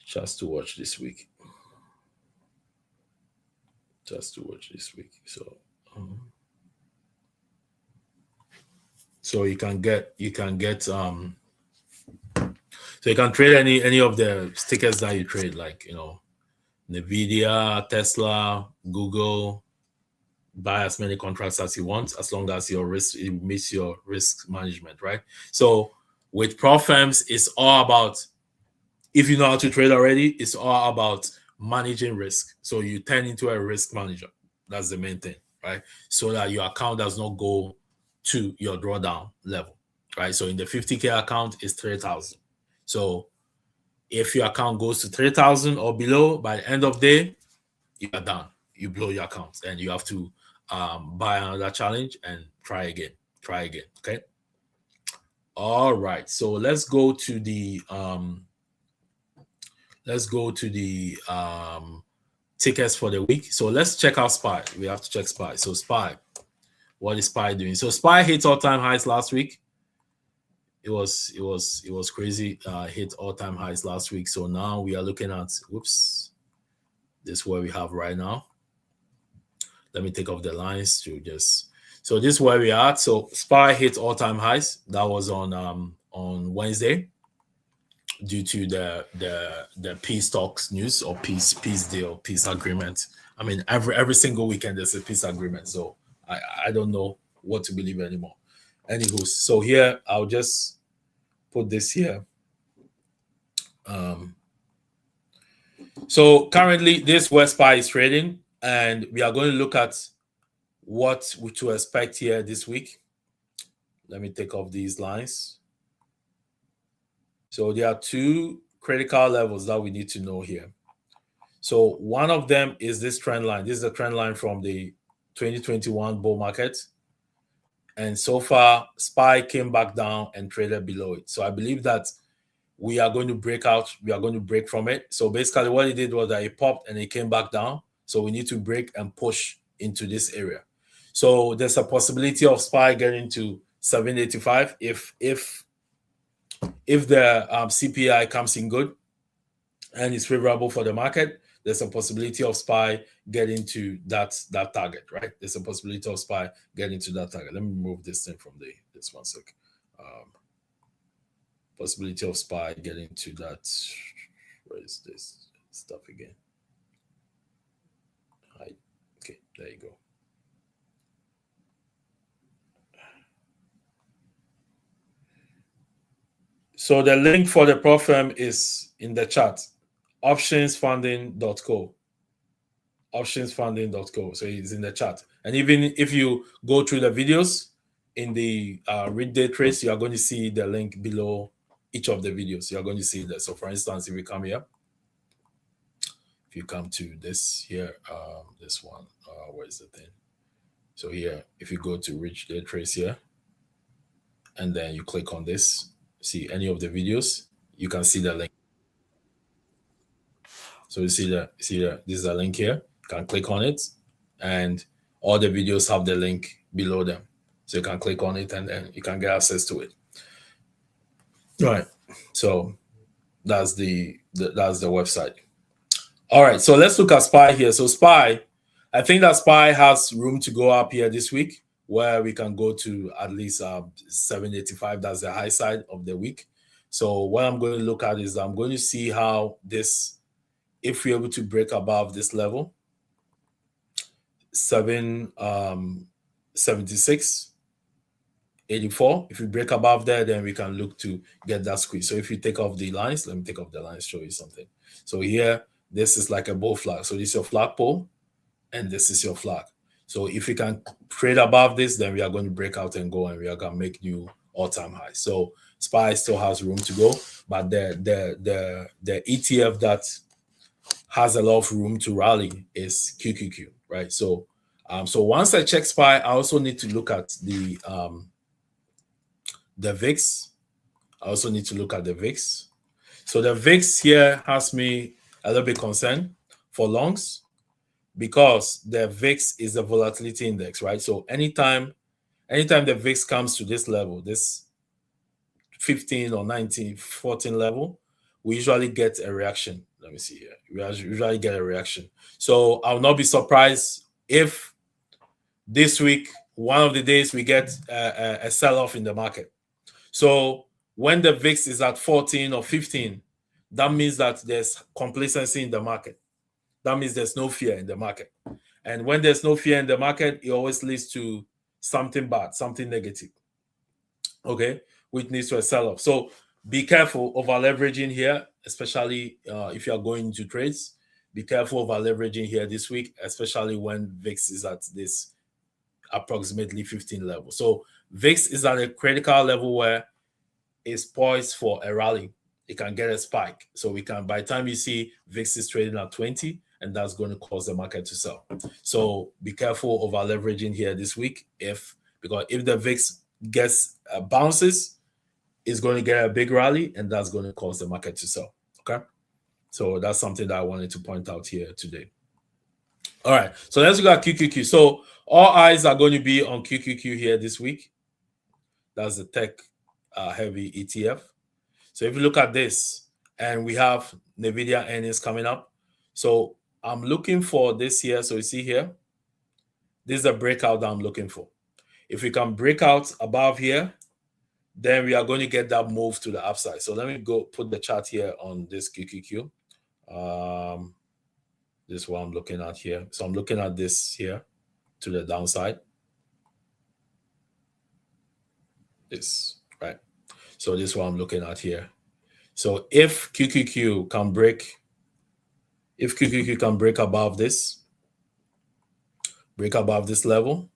Charts to watch this week. Charts to watch this week. So you can get so you can trade any of the stickers that you trade, like NVIDIA, Tesla, Google. Buy as many contracts as you want, as long as it meets your risk management, right? So with prop firms, it's all about, if you know how to trade already, it's all about managing risk. So you turn into a risk manager. That's the main thing, right? So that your account does not go to your drawdown level, right? So in the 50K account, it's 3,000. So If your account goes to 3,000 or below, by the end of the day, you are done. You blow your account and you have to buy another challenge and try again. Okay. All right. So let's go to the tickets for the week. So let's check out SPY. We have to check SPY. So SPY, what is SPY doing? So SPY hit all-time highs last week. It was crazy. Hit all-time highs last week. So now we are looking at this is where we have right now. Let me take off the lines to just so this is where we are at. So SPY hit all-time highs. That was on Wednesday due to the peace talks news or peace deal, peace agreement. I mean, every single weekend there's a peace agreement. So I don't know what to believe anymore. Anywho, so here I'll just put this here. So currently this where SPY is trading, and we are going to look at what to expect here this week. Let me take off these lines. So there are two critical levels that we need to know here. So one of them is this trend line. This is the trend line from the 2021 bull market. And so far, SPY came back down and traded below it. So I believe that we are going to break out. We are going to break from it. So basically what it did was that it popped and it came back down. So we need to break and push into this area. So there's a possibility of SPY getting to 785 if the CPI comes in good and it's favorable for the market. There's a possibility of SPY getting to that target, right? There's a possibility of SPY getting to that target. Let me remove this thing from this one sec. Possibility of SPY getting to that. Where is this stuff again? Right. Okay, there you go. So the link for the prop firm is in the chat. Optionsfunding.co. Optionsfunding.co. So it's in the chat. And even if you go through the videos in the read day trades, you are going to see the link below each of the videos. You are going to see that. So for instance, if you come here, if you come to this here, this one, where is the thing? So here, if you go to reach day trades here, and then you click on this, see any of the videos, you can see the link. So you see that this is a link here. You can click on it, and all the videos have the link below them. So you can click on it and then you can get access to it. All right. So that's the website. All right. So let's look at SPY here. So SPY, I think that SPY has room to go up here this week, where we can go to at least 785. That's the high side of the week. So what I'm going to look at is I'm going to see how this, if we're able to break above this level, 776.84. If we break above there, then we can look to get that squeeze. So if you take off the lines, let me take off the lines, show you something. So here, this is like a bull flag. So this is your flagpole, and this is your flag. So if we can trade above this, then we are going to break out and go, and we are going to make new all-time highs. So SPY still has room to go, but the ETF that has a lot of room to rally is QQQ, right? So so once I check SPY, I also need to look at the VIX. I also need to look at the VIX. So the VIX here has me a little bit concerned for longs, because the VIX is the volatility index, right? So anytime the VIX comes to this level, this 15 or 19, 14 level, we usually get a reaction. Let me see here. We usually get a reaction. So I'll not be surprised if this week, one of the days, we get a sell-off in the market. So when the VIX is at 14 or 15, that means that there's complacency in the market. That means there's no fear in the market. And when there's no fear in the market, it always leads to something bad, something negative, okay, which leads to a sell-off. So be careful over leveraging here, especially if you are going into trades. Be careful over leveraging here this week, especially when VIX is at this approximately 15 level. So VIX is at a critical level where it's poised for a rally. it can get a spike. So we can, by the time you see VIX is trading at 20, and that's going to cause the market to sell. So be careful over leveraging here this week. Because if the VIX gets bounces, it's going to get a big rally, and that's going to cause the market to sell. Okay. So that's something that I wanted to point out here today. All right. So let's look at QQQ. So all eyes are going to be on QQQ here this week. That's the tech heavy ETF. So if you look at this, and we have NVIDIA earnings coming up. So I'm looking for this here. So you see here, this is a breakout that I'm looking for. If we can break out above here, then we are going to get that move to the upside. So let me go put the chart here on this QQQ. This is what I'm looking at here. So I'm looking at this here to the downside. This, right? So this is what I'm looking at here. So if QQQ can break above this level,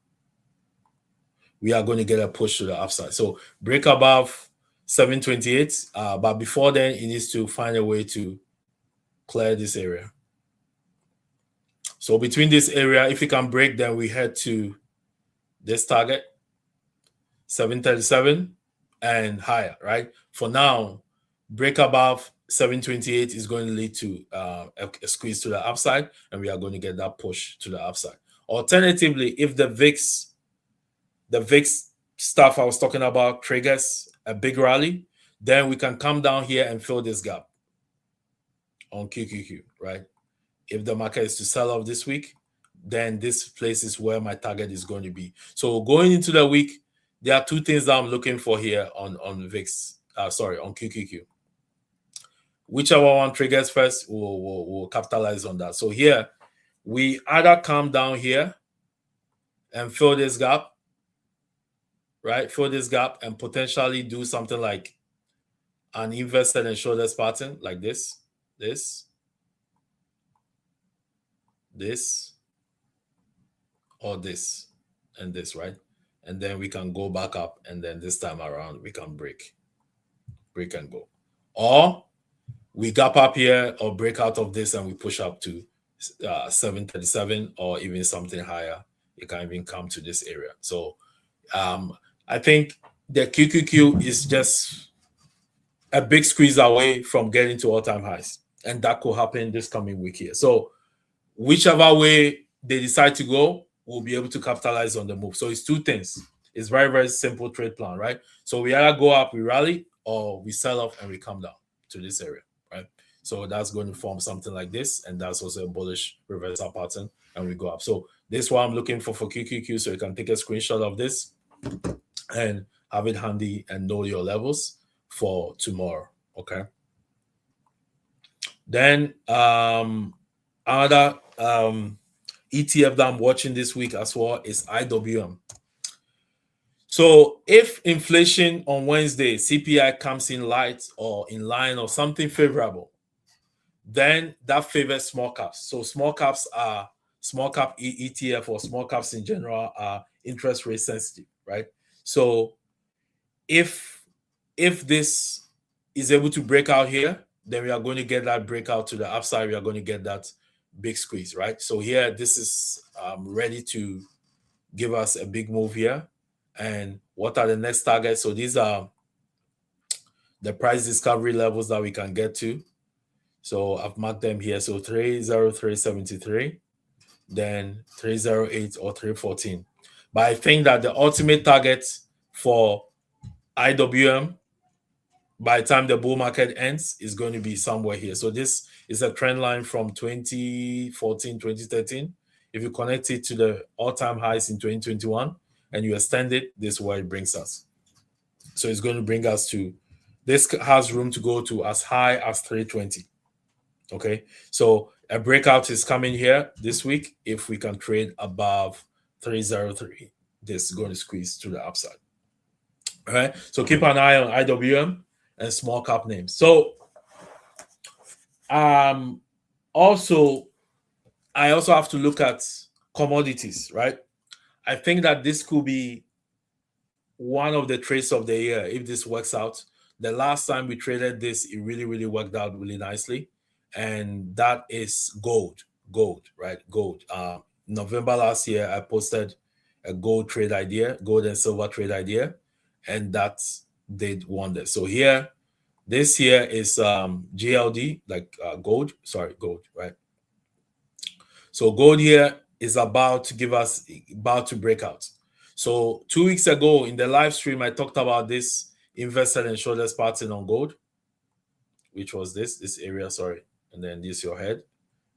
we are going to get a push to the upside. So break above 728, but before then, it needs to find a way to clear this area. So between this area, if it can break, then we head to this target, 737 and higher, right? For now, break above 728 is going to lead to a squeeze to the upside, and we are going to get that push to the upside. Alternatively, if the VIX stuff I was talking about triggers a big rally, then we can come down here and fill this gap on QQQ, right? If the market is to sell off this week, then this place is where my target is going to be. So going into the week, there are two things that I'm looking for here on VIX. On QQQ. Whichever one triggers first, we'll capitalize on that. So here, we either come down here and fill this gap, right? Fill this gap and potentially do something like an inverse head and shoulders pattern like this, or this, and this, right? And then we can go back up, and then this time around, we can break and go. Or we gap up here or break out of this and we push up to 737 or even something higher. You can even come to this area. So I think the QQQ is just a big squeeze away from getting to all-time highs. And that could happen this coming week here. So whichever way they decide to go, we'll be able to capitalize on the move. So it's two things. It's very, very simple trade plan, right? So we either go up, we rally, or we sell off and we come down to this area, right? So that's going to form something like this, and that's also a bullish reversal pattern, and we go up. So this is what I'm looking for QQQ, so you can take a screenshot of this and have it handy and know your levels for tomorrow, okay? Then another ETF that I'm watching this week as well is IWM. So if inflation on Wednesday, CPI comes in light or in line or something favorable, then that favors small caps. So small cap ETF or small caps in general are interest rate sensitive, right? So if this is able to break out here, then we are going to get that breakout to the upside. We are going to get that big squeeze, right? So here, this is ready to give us a big move here. And what are the next targets? So these are the price discovery levels that we can get to. So I've marked them here. So 303.73, then 308 or 314. But I think that the ultimate target for IWM by the time the bull market ends is going to be somewhere here. So this is a trend line from 2014, 2013. If you connect it to the all-time highs in 2021 and you extend it, this is where it brings us. So it's going to bring us to, this has room to go to as high as 320. Okay, so a breakout is coming here this week. If we can trade above 303, this is going to squeeze to the upside. All right, so keep an eye on IWM and small cap names. So also I also have to look at commodities, right? I think that this could be one of the trades of the year if this works out the last time we traded this, it really, really worked out really nicely. And that is gold. Gold, right? Gold. November last year, I posted a gold trade idea, gold and silver trade idea, and that did wonders. So here, this here is GLD, like gold. Sorry, gold, right? So gold here is about to about to break out. So 2 weeks ago in the live stream, I talked about this inverted and shoulders pattern on gold, which was this area, sorry, and then this your head,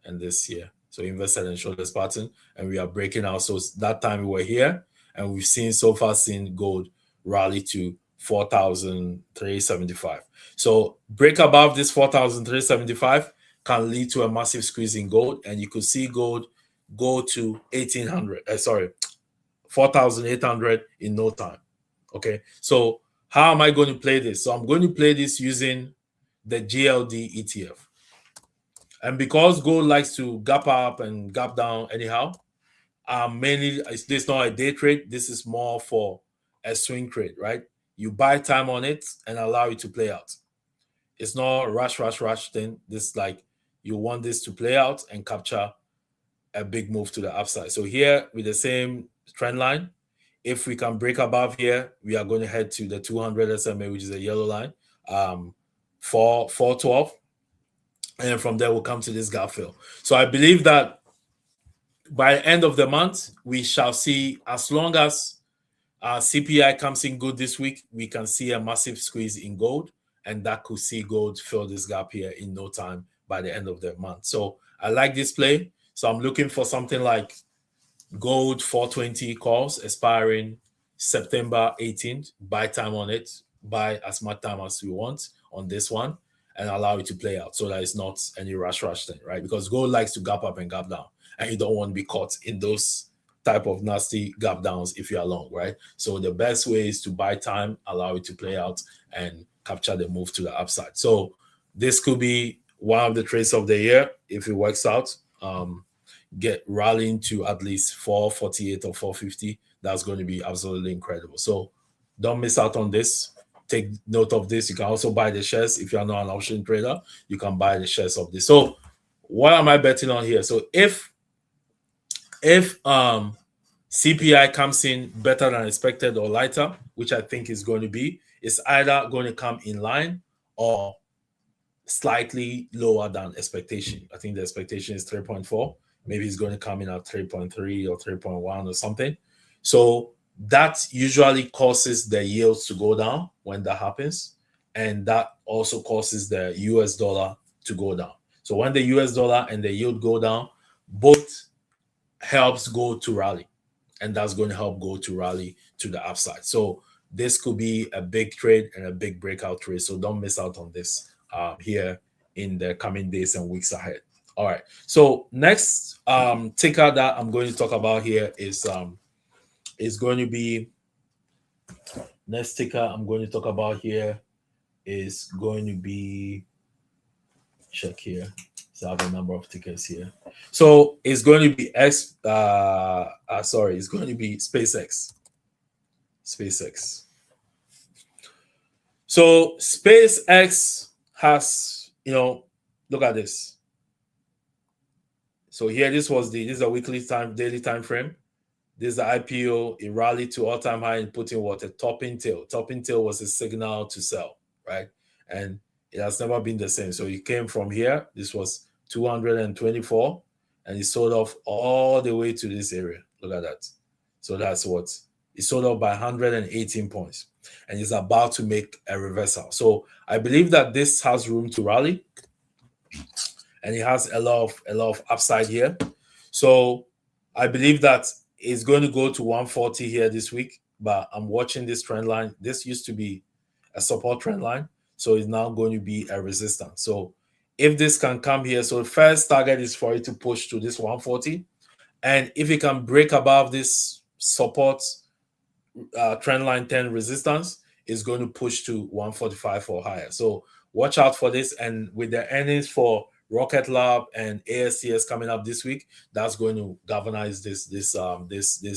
and this here. So inverted and shoulders pattern, and we are breaking out. So that time we were here, and we've seen so far seen gold rally to 4,375. So break above this 4,375 can lead to a massive squeeze in gold, and you could see gold go to 4,800 in no time. Okay, so how am I going to play this? So I'm going to play this using the GLD ETF. And because gold likes to gap up and gap down anyhow, mainly this is not a day trade. This is more for a swing trade, right? You buy time on it and allow it to play out. It's not rush thing. This like you want this to play out and capture a big move to the upside. So here with the same trend line, if we can break above here, we are going to head to the 200 SMA, which is a yellow line, 412. And then from there, we'll come to this gap fill. So I believe that by the end of the month, we shall see, as long as CPI comes in good this week, we can see a massive squeeze in gold, and that could see gold fill this gap here in no time by the end of the month. So I like this play. So I'm looking for something like gold 420 calls expiring September 18th. Buy time on it. Buy as much time as we want on this one and allow it to play out so that it's not any rush thing, right? Because gold likes to gap up and gap down, and you don't want to be caught in those type of nasty gap downs if you're long, right? So the best way is to buy time, allow it to play out, and capture the move to the upside. So this could be one of the trades of the year if it works out. Get rallying to at least 448 or 450. That's going to be absolutely incredible. So don't miss out on this. Take note of this. You can also buy the shares. If you're not an option trader, you can buy the shares of this. So what am I betting on here? So if CPI comes in better than expected or lighter, which I think is going to be, it's either going to come in line or slightly lower than expectation. I think the expectation is 3.4. Maybe it's going to come in at 3.3 or 3.1 or something. So that usually causes the yields to go down when that happens. And that also causes the US dollar to go down. So when the US dollar and the yield go down, both helps gold to rally. And that's going to help gold to rally to the upside. So this could be a big trade and a big breakout trade. So don't miss out on this here in the coming days and weeks ahead. All right. So next ticker that I'm going to talk about here is going to be next ticker I'm going to talk about here is going to be check here. So I have a number of tickers here. So it's going to be it's going to be SpaceX. SpaceX. So SpaceX has, look at this. So here, this is a daily time frame. This is the IPO. It rallied to all-time high and put in what? A topping tail. Topping tail was a signal to sell, right? And it has never been the same. So it came from here. This was 224, and it sold off all the way to this area. Look at that. So that's what it sold off by 118 points, and it's about to make a reversal. So I believe that this has room to rally, and it has a lot of upside here. So I believe that it's going to go to 140 here this week, but I'm watching this trend line. This used to be a support trend line, so it's now going to be a resistance. So if this can come here, so the first target is for it to push to this 140, and if it can break above this support trend line 10 resistance, it's going to push to 145 or higher. So watch out for this, and with the earnings for Rocket Lab and ASTS coming up this week, that's going to galvanize this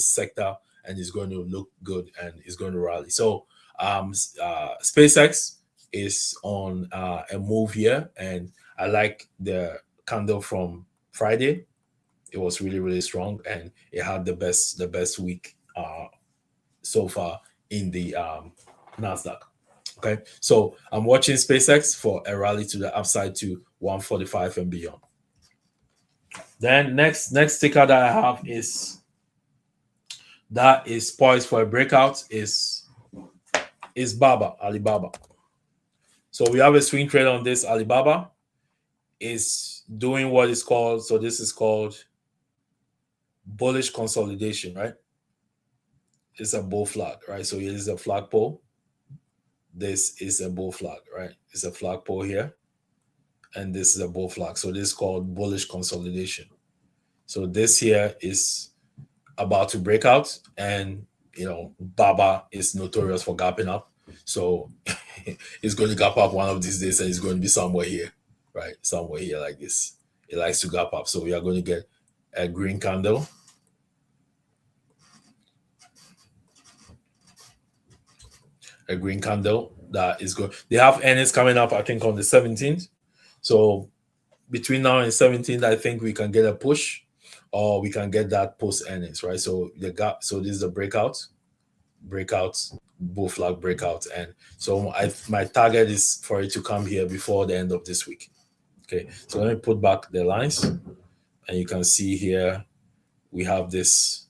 sector, and it's going to look good and it's going to rally. So SpaceX, is on a move here, and I like the candle from Friday. It was really, really strong, and it had the best week so far in the Nasdaq. Okay, so I'm watching SpaceX for a rally to the upside to 145 and beyond. Then next ticker that I have that is poised for a breakout is Alibaba. So we have a swing trade on this. Alibaba is doing what is called, so this is called bullish consolidation, right? It's a bull flag, right? So it is a flagpole. This is a bull flag, right? It's a flagpole here, and this is a bull flag. So this is called bullish consolidation. So this here is about to break out, and Baba is notorious for gapping up. So it's going to gap up one of these days, and it's going to be somewhere here, right? Somewhere here like this. It likes to gap up. So we are going to get a green candle. A green candle that is good. They have earnings coming up, I think, on the 17th. So between now and 17th, I think we can get a push, or we can get that post earnings, right? So the gap. So this is a breakout, bull flag breakout, and so my target is for it to come here before the end of this week. Okay, so let me put back the lines, and you can see here we have this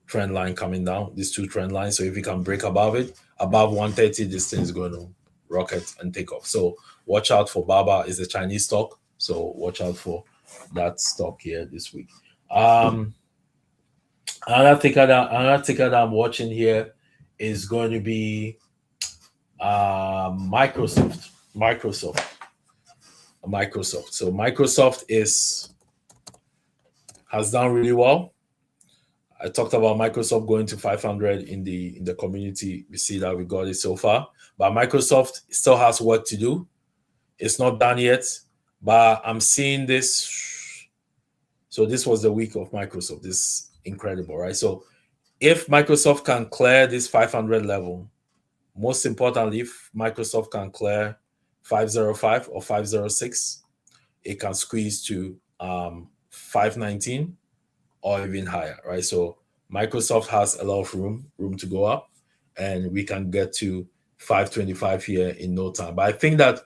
trend line coming down, these two trend lines. So if we can break above it, above 130, this thing is going to rocket and take off. So watch out for Baba. Is a Chinese stock, so watch out for that stock here this week. Another ticker that I'm watching here is going to be Microsoft. So Microsoft has done really well. I talked about Microsoft going to 500 in the community. We see that we got it so far, but Microsoft still has work to do. It's not done yet, but I'm seeing this. So this was the week of Microsoft. This is incredible, right? So if Microsoft can clear this 500 level, most importantly, if Microsoft can clear 505 or 506, it can squeeze to 519 or even higher, right? So Microsoft has a lot of room to go up, and we can get to 525 here in no time. But I think that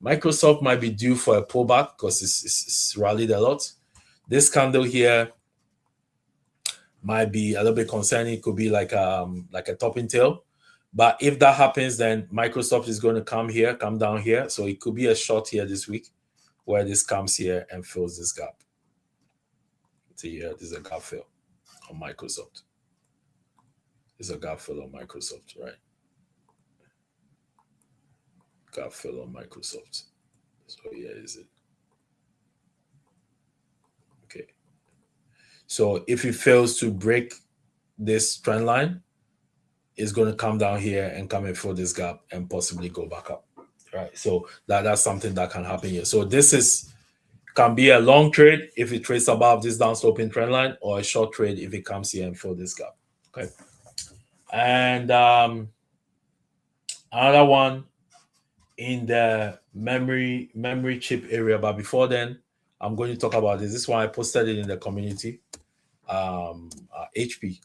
Microsoft might be due for a pullback because it's rallied a lot. This candle here might be a little bit concerning. It could be like a topping tail. But if that happens, then Microsoft is going to come down here. So it could be a short here this week where this comes here and fills this gap. See here, this is a gap fill on Microsoft. This is a gap fill on Microsoft, right? Gap fill on Microsoft. So here is it. Okay. So if it fails to break this trend line, it's going to come down here and come and fill this gap and possibly go back up, right? So that's something that can happen here. So this can be a long trade if it trades above this downsloping trend line, or a short trade if it comes here and fill this gap. Okay. And another one in the memory chip area. But before then, I'm going to talk about this. This one I posted it in the community. HP.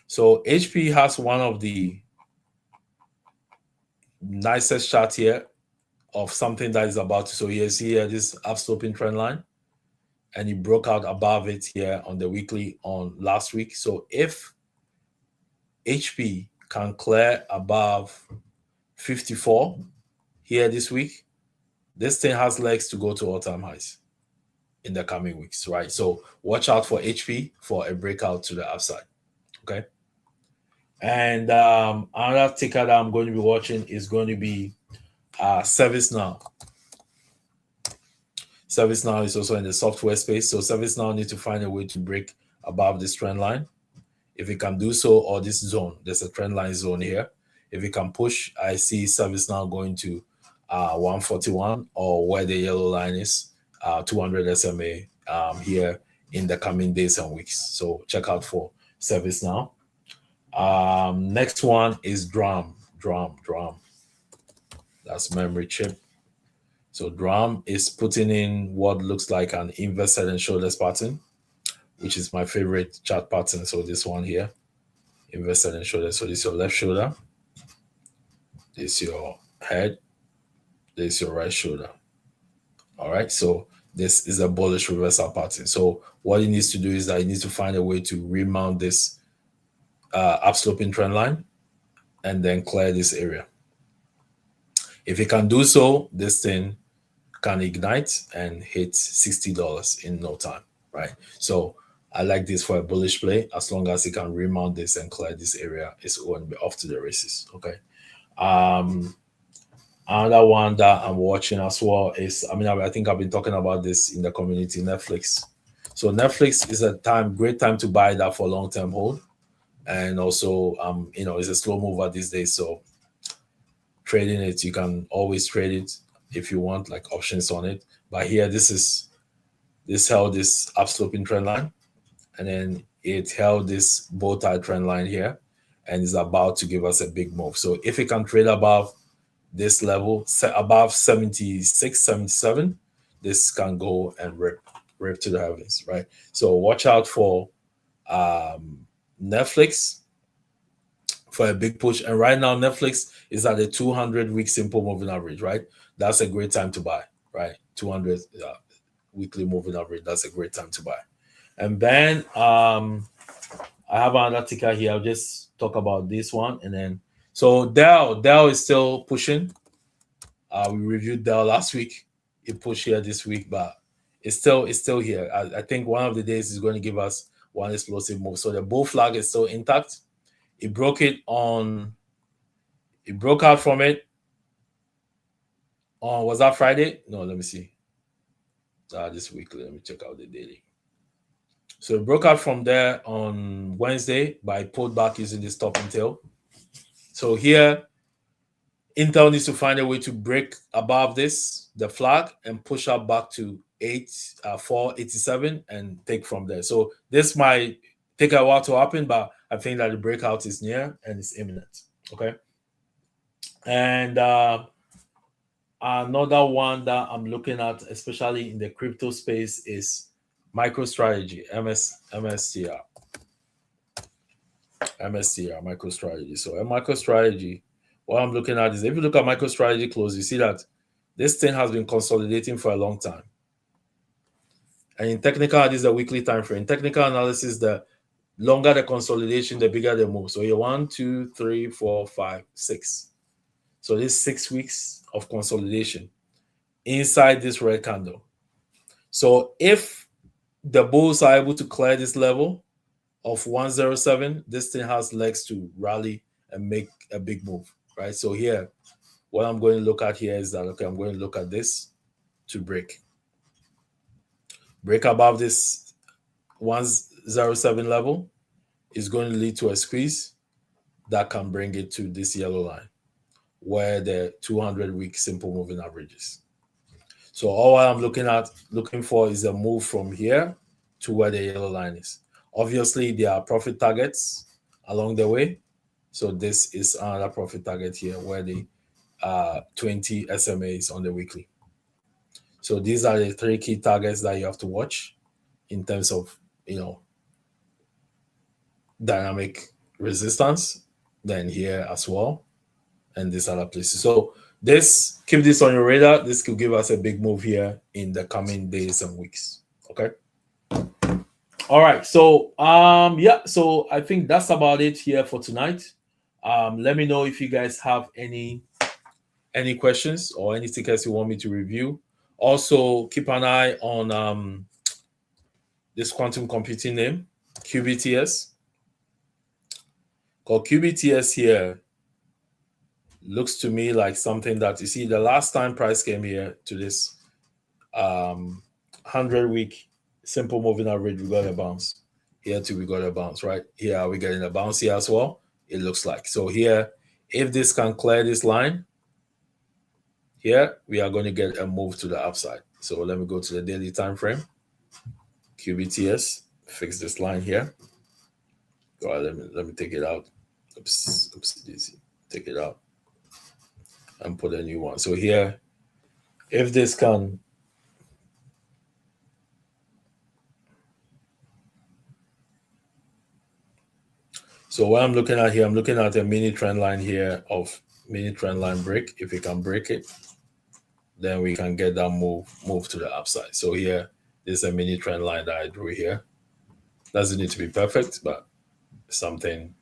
So HP has one of the nicest chart here of something that is about to. So you see here this upsloping trend line, and it broke out above it here on the weekly on last week. So if HP can clear above 54 here this week, this thing has legs to go to all-time highs in the coming weeks, right? So watch out for HP for a breakout to the upside. Okay. And another ticker that I'm going to be watching is going to be ServiceNow. ServiceNow is also in the software space. So ServiceNow needs to find a way to break above this trend line. If it can do so, or this zone, there's a trend line zone here. If it can push, I see ServiceNow going to 141, or where the yellow line is, 200 SMA here in the coming days and weeks. So check out for ServiceNow. Next one is Drum. That's memory chip. So DRAM is putting in what looks like an inverse head and shoulders pattern, which is my favorite chart pattern. So this one here, inverse head and shoulders. So this is your left shoulder, this is your head, this is your right shoulder. All right. So this is a bullish reversal pattern. So what it needs to do is that it needs to find a way to remount this upsloping trend line and then clear this area. If it can do so, this thing can ignite and hit $60 in no time, right? So I like this for a bullish play. As long as it can remount this and clear this area, it's going to be off to the races. Okay. Another one that I'm watching as well is, I think I've been talking about this in the community, Netflix. So Netflix is a great time to buy that for long-term hold. And also, it's a slow mover these days. So trading it, you can always trade it if you want, like options on it. But here, this held this upsloping trend line, and then it held this bow tie trend line here, and is about to give us a big move. So if it can trade above this level, above 76, 77, this can go and rip to the heavens, right? So watch out for Netflix for a big push. And right now, Netflix is at a 200-week simple moving average, right? That's a great time to buy, right? 200 weekly moving average. That's a great time to buy. And then I have another ticker here. I'll just talk about this one. And then, so Dell is still pushing. We reviewed Dell last week. It pushed here this week, but it's still here. I think one of the days is going to give us one explosive move. So the bull flag is still intact. It broke out from it on, was that Friday? No, let me see. This weekly, let me check out the daily. So it broke out from there on Wednesday, but it pulled back using this top and tail. So here, Intel needs to find a way to break above the flag, and push up back to 487 and take from there. So this might take a while to happen, but I think that the breakout is near and it's imminent. Okay. And another one that I'm looking at, especially in the crypto space, is MicroStrategy, MSTR. MicroStrategy. So a MicroStrategy, what I'm looking at is, if you look at MicroStrategy close, you see that this thing has been consolidating for a long time. And in technical, this is a weekly time frame. In technical analysis, the longer the consolidation, the bigger the move. So you're 1, 2, 3, 4, 5, 6. So this 6 weeks of consolidation inside this red candle. So if the bulls are able to clear this level of 107, this thing has legs to rally and make a big move, right? So here, what I'm going to look at here is that, okay, I'm going to look at this to break above this 107 level is going to lead to a squeeze that can bring it to this yellow line, where the 200-week simple moving average is. So all I'm looking for is a move from here to where the yellow line is. Obviously, there are profit targets along the way. So this is another profit target here, where the 20 SMAs on the weekly. So these are the 3 key targets that you have to watch in terms of, dynamic resistance. Then here as well, and these other places. So keep this on your radar. This could give us a big move here in the coming days and weeks. Okay. All right. So so I think that's about it here for tonight. Let me know if you guys have any questions or any tickets you want me to review. Also, keep an eye on this quantum computing name, QBTS. Called QBTS here looks to me like something that, you see, the last time price came here to this 100-week simple moving average, we got a bounce. Here too, we got a bounce, right? Here, are we getting a bounce here as well? It looks like. So here, if this can clear this line, here, we are going to get a move to the upside. So let me go to the daily time frame. QBTS, fix this line here. All right, let me take it out. Oops, easy. Take it out. and put a new one. So here, if this can, so what I'm looking at here, I'm looking at a mini trend line here of mini trend line break. If we can break it, then we can get that move to the upside. So here, there's a mini trend line that I drew here. Doesn't need to be perfect, but something.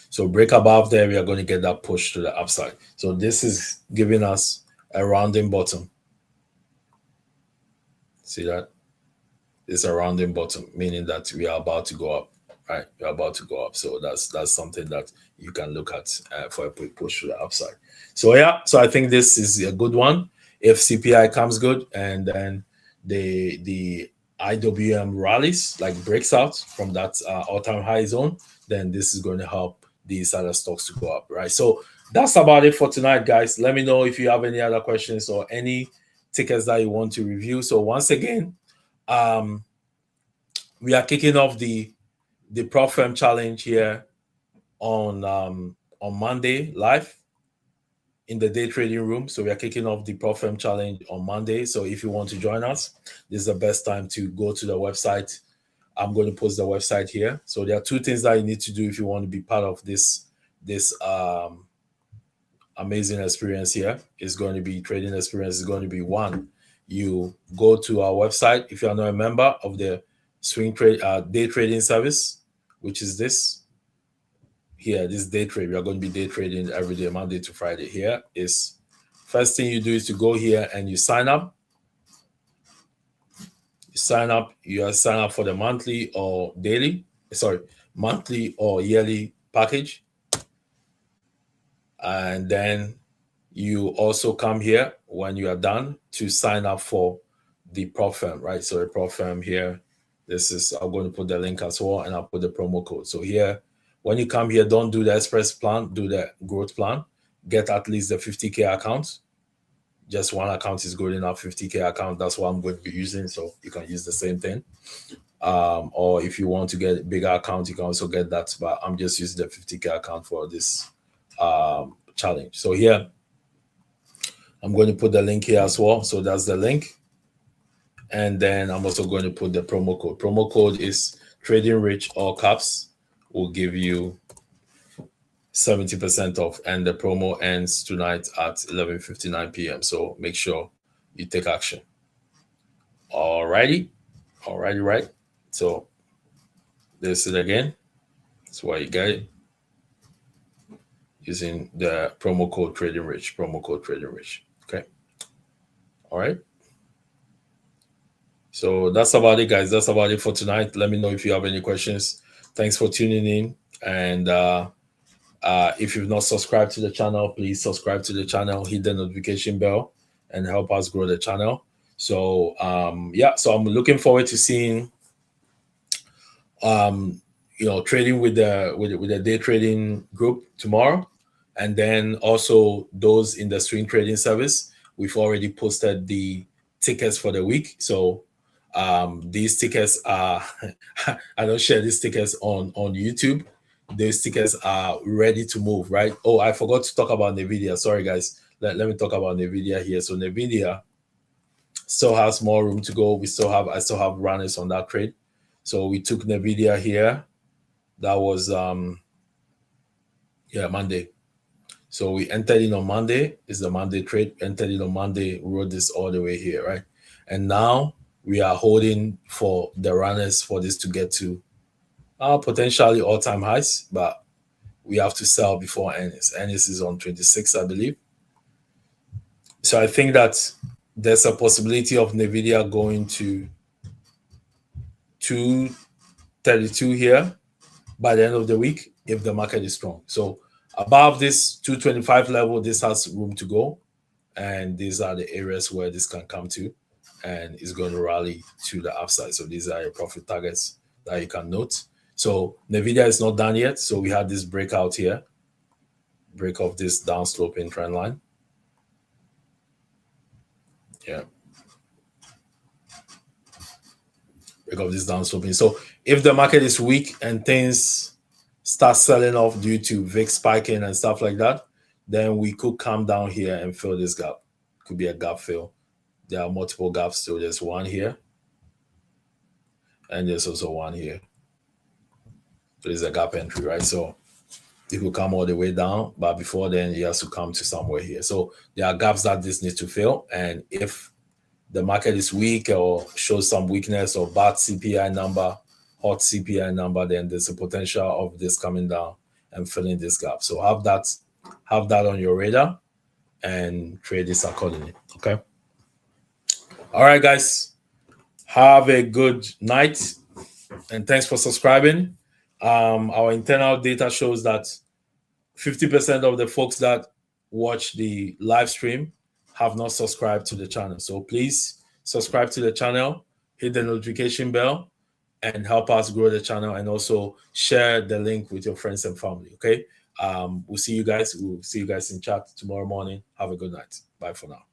So break above there, we are going to get that push to the upside. So this is giving us a rounding bottom. See that? It's a rounding bottom, meaning that we are about to go up, right? We're about to go up. So that's something that you can look at for a quick push to the upside. So yeah, so I think this is a good one. If CPI comes good and then the IWM rallies, like breaks out from that all-time high zone, then this is going to help these other stocks to go up, right? So that's about it for tonight, guys. Let me know if you have any other questions or any tickets that you want to review. So once again, we are kicking off the Prop Firm Challenge here on Monday live in the day trading room. So we are kicking off the Prop Firm Challenge on Monday. So if you want to join us, this is the best time to go to the website. I'm going to post the website here. So there are two things that you need to do if you want to be part of this amazing experience here. It's going to be trading experience. Is going to be one, you go to our website if you are not a member of the swing trade day trading service, which is this here. This day trade, we are going to be day trading every day, Monday to Friday. Here is first thing you do is to go here and you sign up. You sign up for the monthly or yearly package. And then you also come here when you are done to sign up for the Prop Firm, right? So the Prop Firm here, I'm going to put the link as well, and I'll put the promo code. So here, when you come here, don't do the express plan, do the growth plan. Get at least the 50K account. Just one account is good enough, 50K account. That's what I'm going to be using. So you can use the same thing. Or if you want to get a bigger account, you can also get that. But I'm just using the 50K account for this challenge. So here, I'm going to put the link here as well. So that's the link. And then I'm also going to put the promo code. Promo code is Trading Rich, all caps, will give you 70% off. And the promo ends tonight at 11:59 p.m. So make sure you take action. Alrighty, right. So this is it again. That's why you get it. Using the promo code Trading Rich. Okay. All right. So that's about it, guys. That's about it for tonight. Let me know if you have any questions. Thanks for tuning in. And if you've not subscribed to the channel, please subscribe to the channel, hit the notification bell, and help us grow the channel. So so I'm looking forward to seeing trading with the day trading group tomorrow. And then also those in the swing trading service, we've already posted the tickets for the week. So these tickets are I don't share these tickets on YouTube. These tickets are ready to move, right? Oh, I forgot to talk about NVIDIA. Sorry, guys. Let me talk about NVIDIA here. So NVIDIA still has more room to go. I still have runners on that trade. So we took NVIDIA here. That was Monday. So we entered in on Monday. It's the Monday trade. Entered in on Monday, rode this all the way here, right? And now we are holding for the runners for this to get to potentially all-time highs, but we have to sell before earnings. Earnings is on 26, I believe. So I think that there's a possibility of NVIDIA going to 232 here by the end of the week if the market is strong. So above this 225 level, this has room to go. And these are the areas where this can come to, and it's going to rally to the upside. So these are your profit targets that you can note. So NVIDIA is not done yet. So we had this breakout here, break of this downsloping trend line. Yeah. Break of this downsloping. So if the market is weak and things start selling off due to VIX spiking and stuff like that, then we could come down here and fill this gap. Could be a gap fill. There are multiple gaps, so there's one here, and there's also one here. So there's a gap entry, right? So it will come all the way down, but before then, it has to come to somewhere here. So there are gaps that this needs to fill, and if the market is weak or shows some weakness or bad CPI number, hot CPI number, then there's a potential of this coming down and filling this gap. So have that on your radar and trade this accordingly. Okay. All right, guys. Have a good night, and thanks for subscribing. Our internal data shows that 50% of the folks that watch the live stream have not subscribed to the channel. So please subscribe to the channel, hit the notification bell, and help us grow the channel, and also share the link with your friends and family. Okay. We'll see you guys. We'll see you guys in chat tomorrow morning. Have a good night. Bye for now.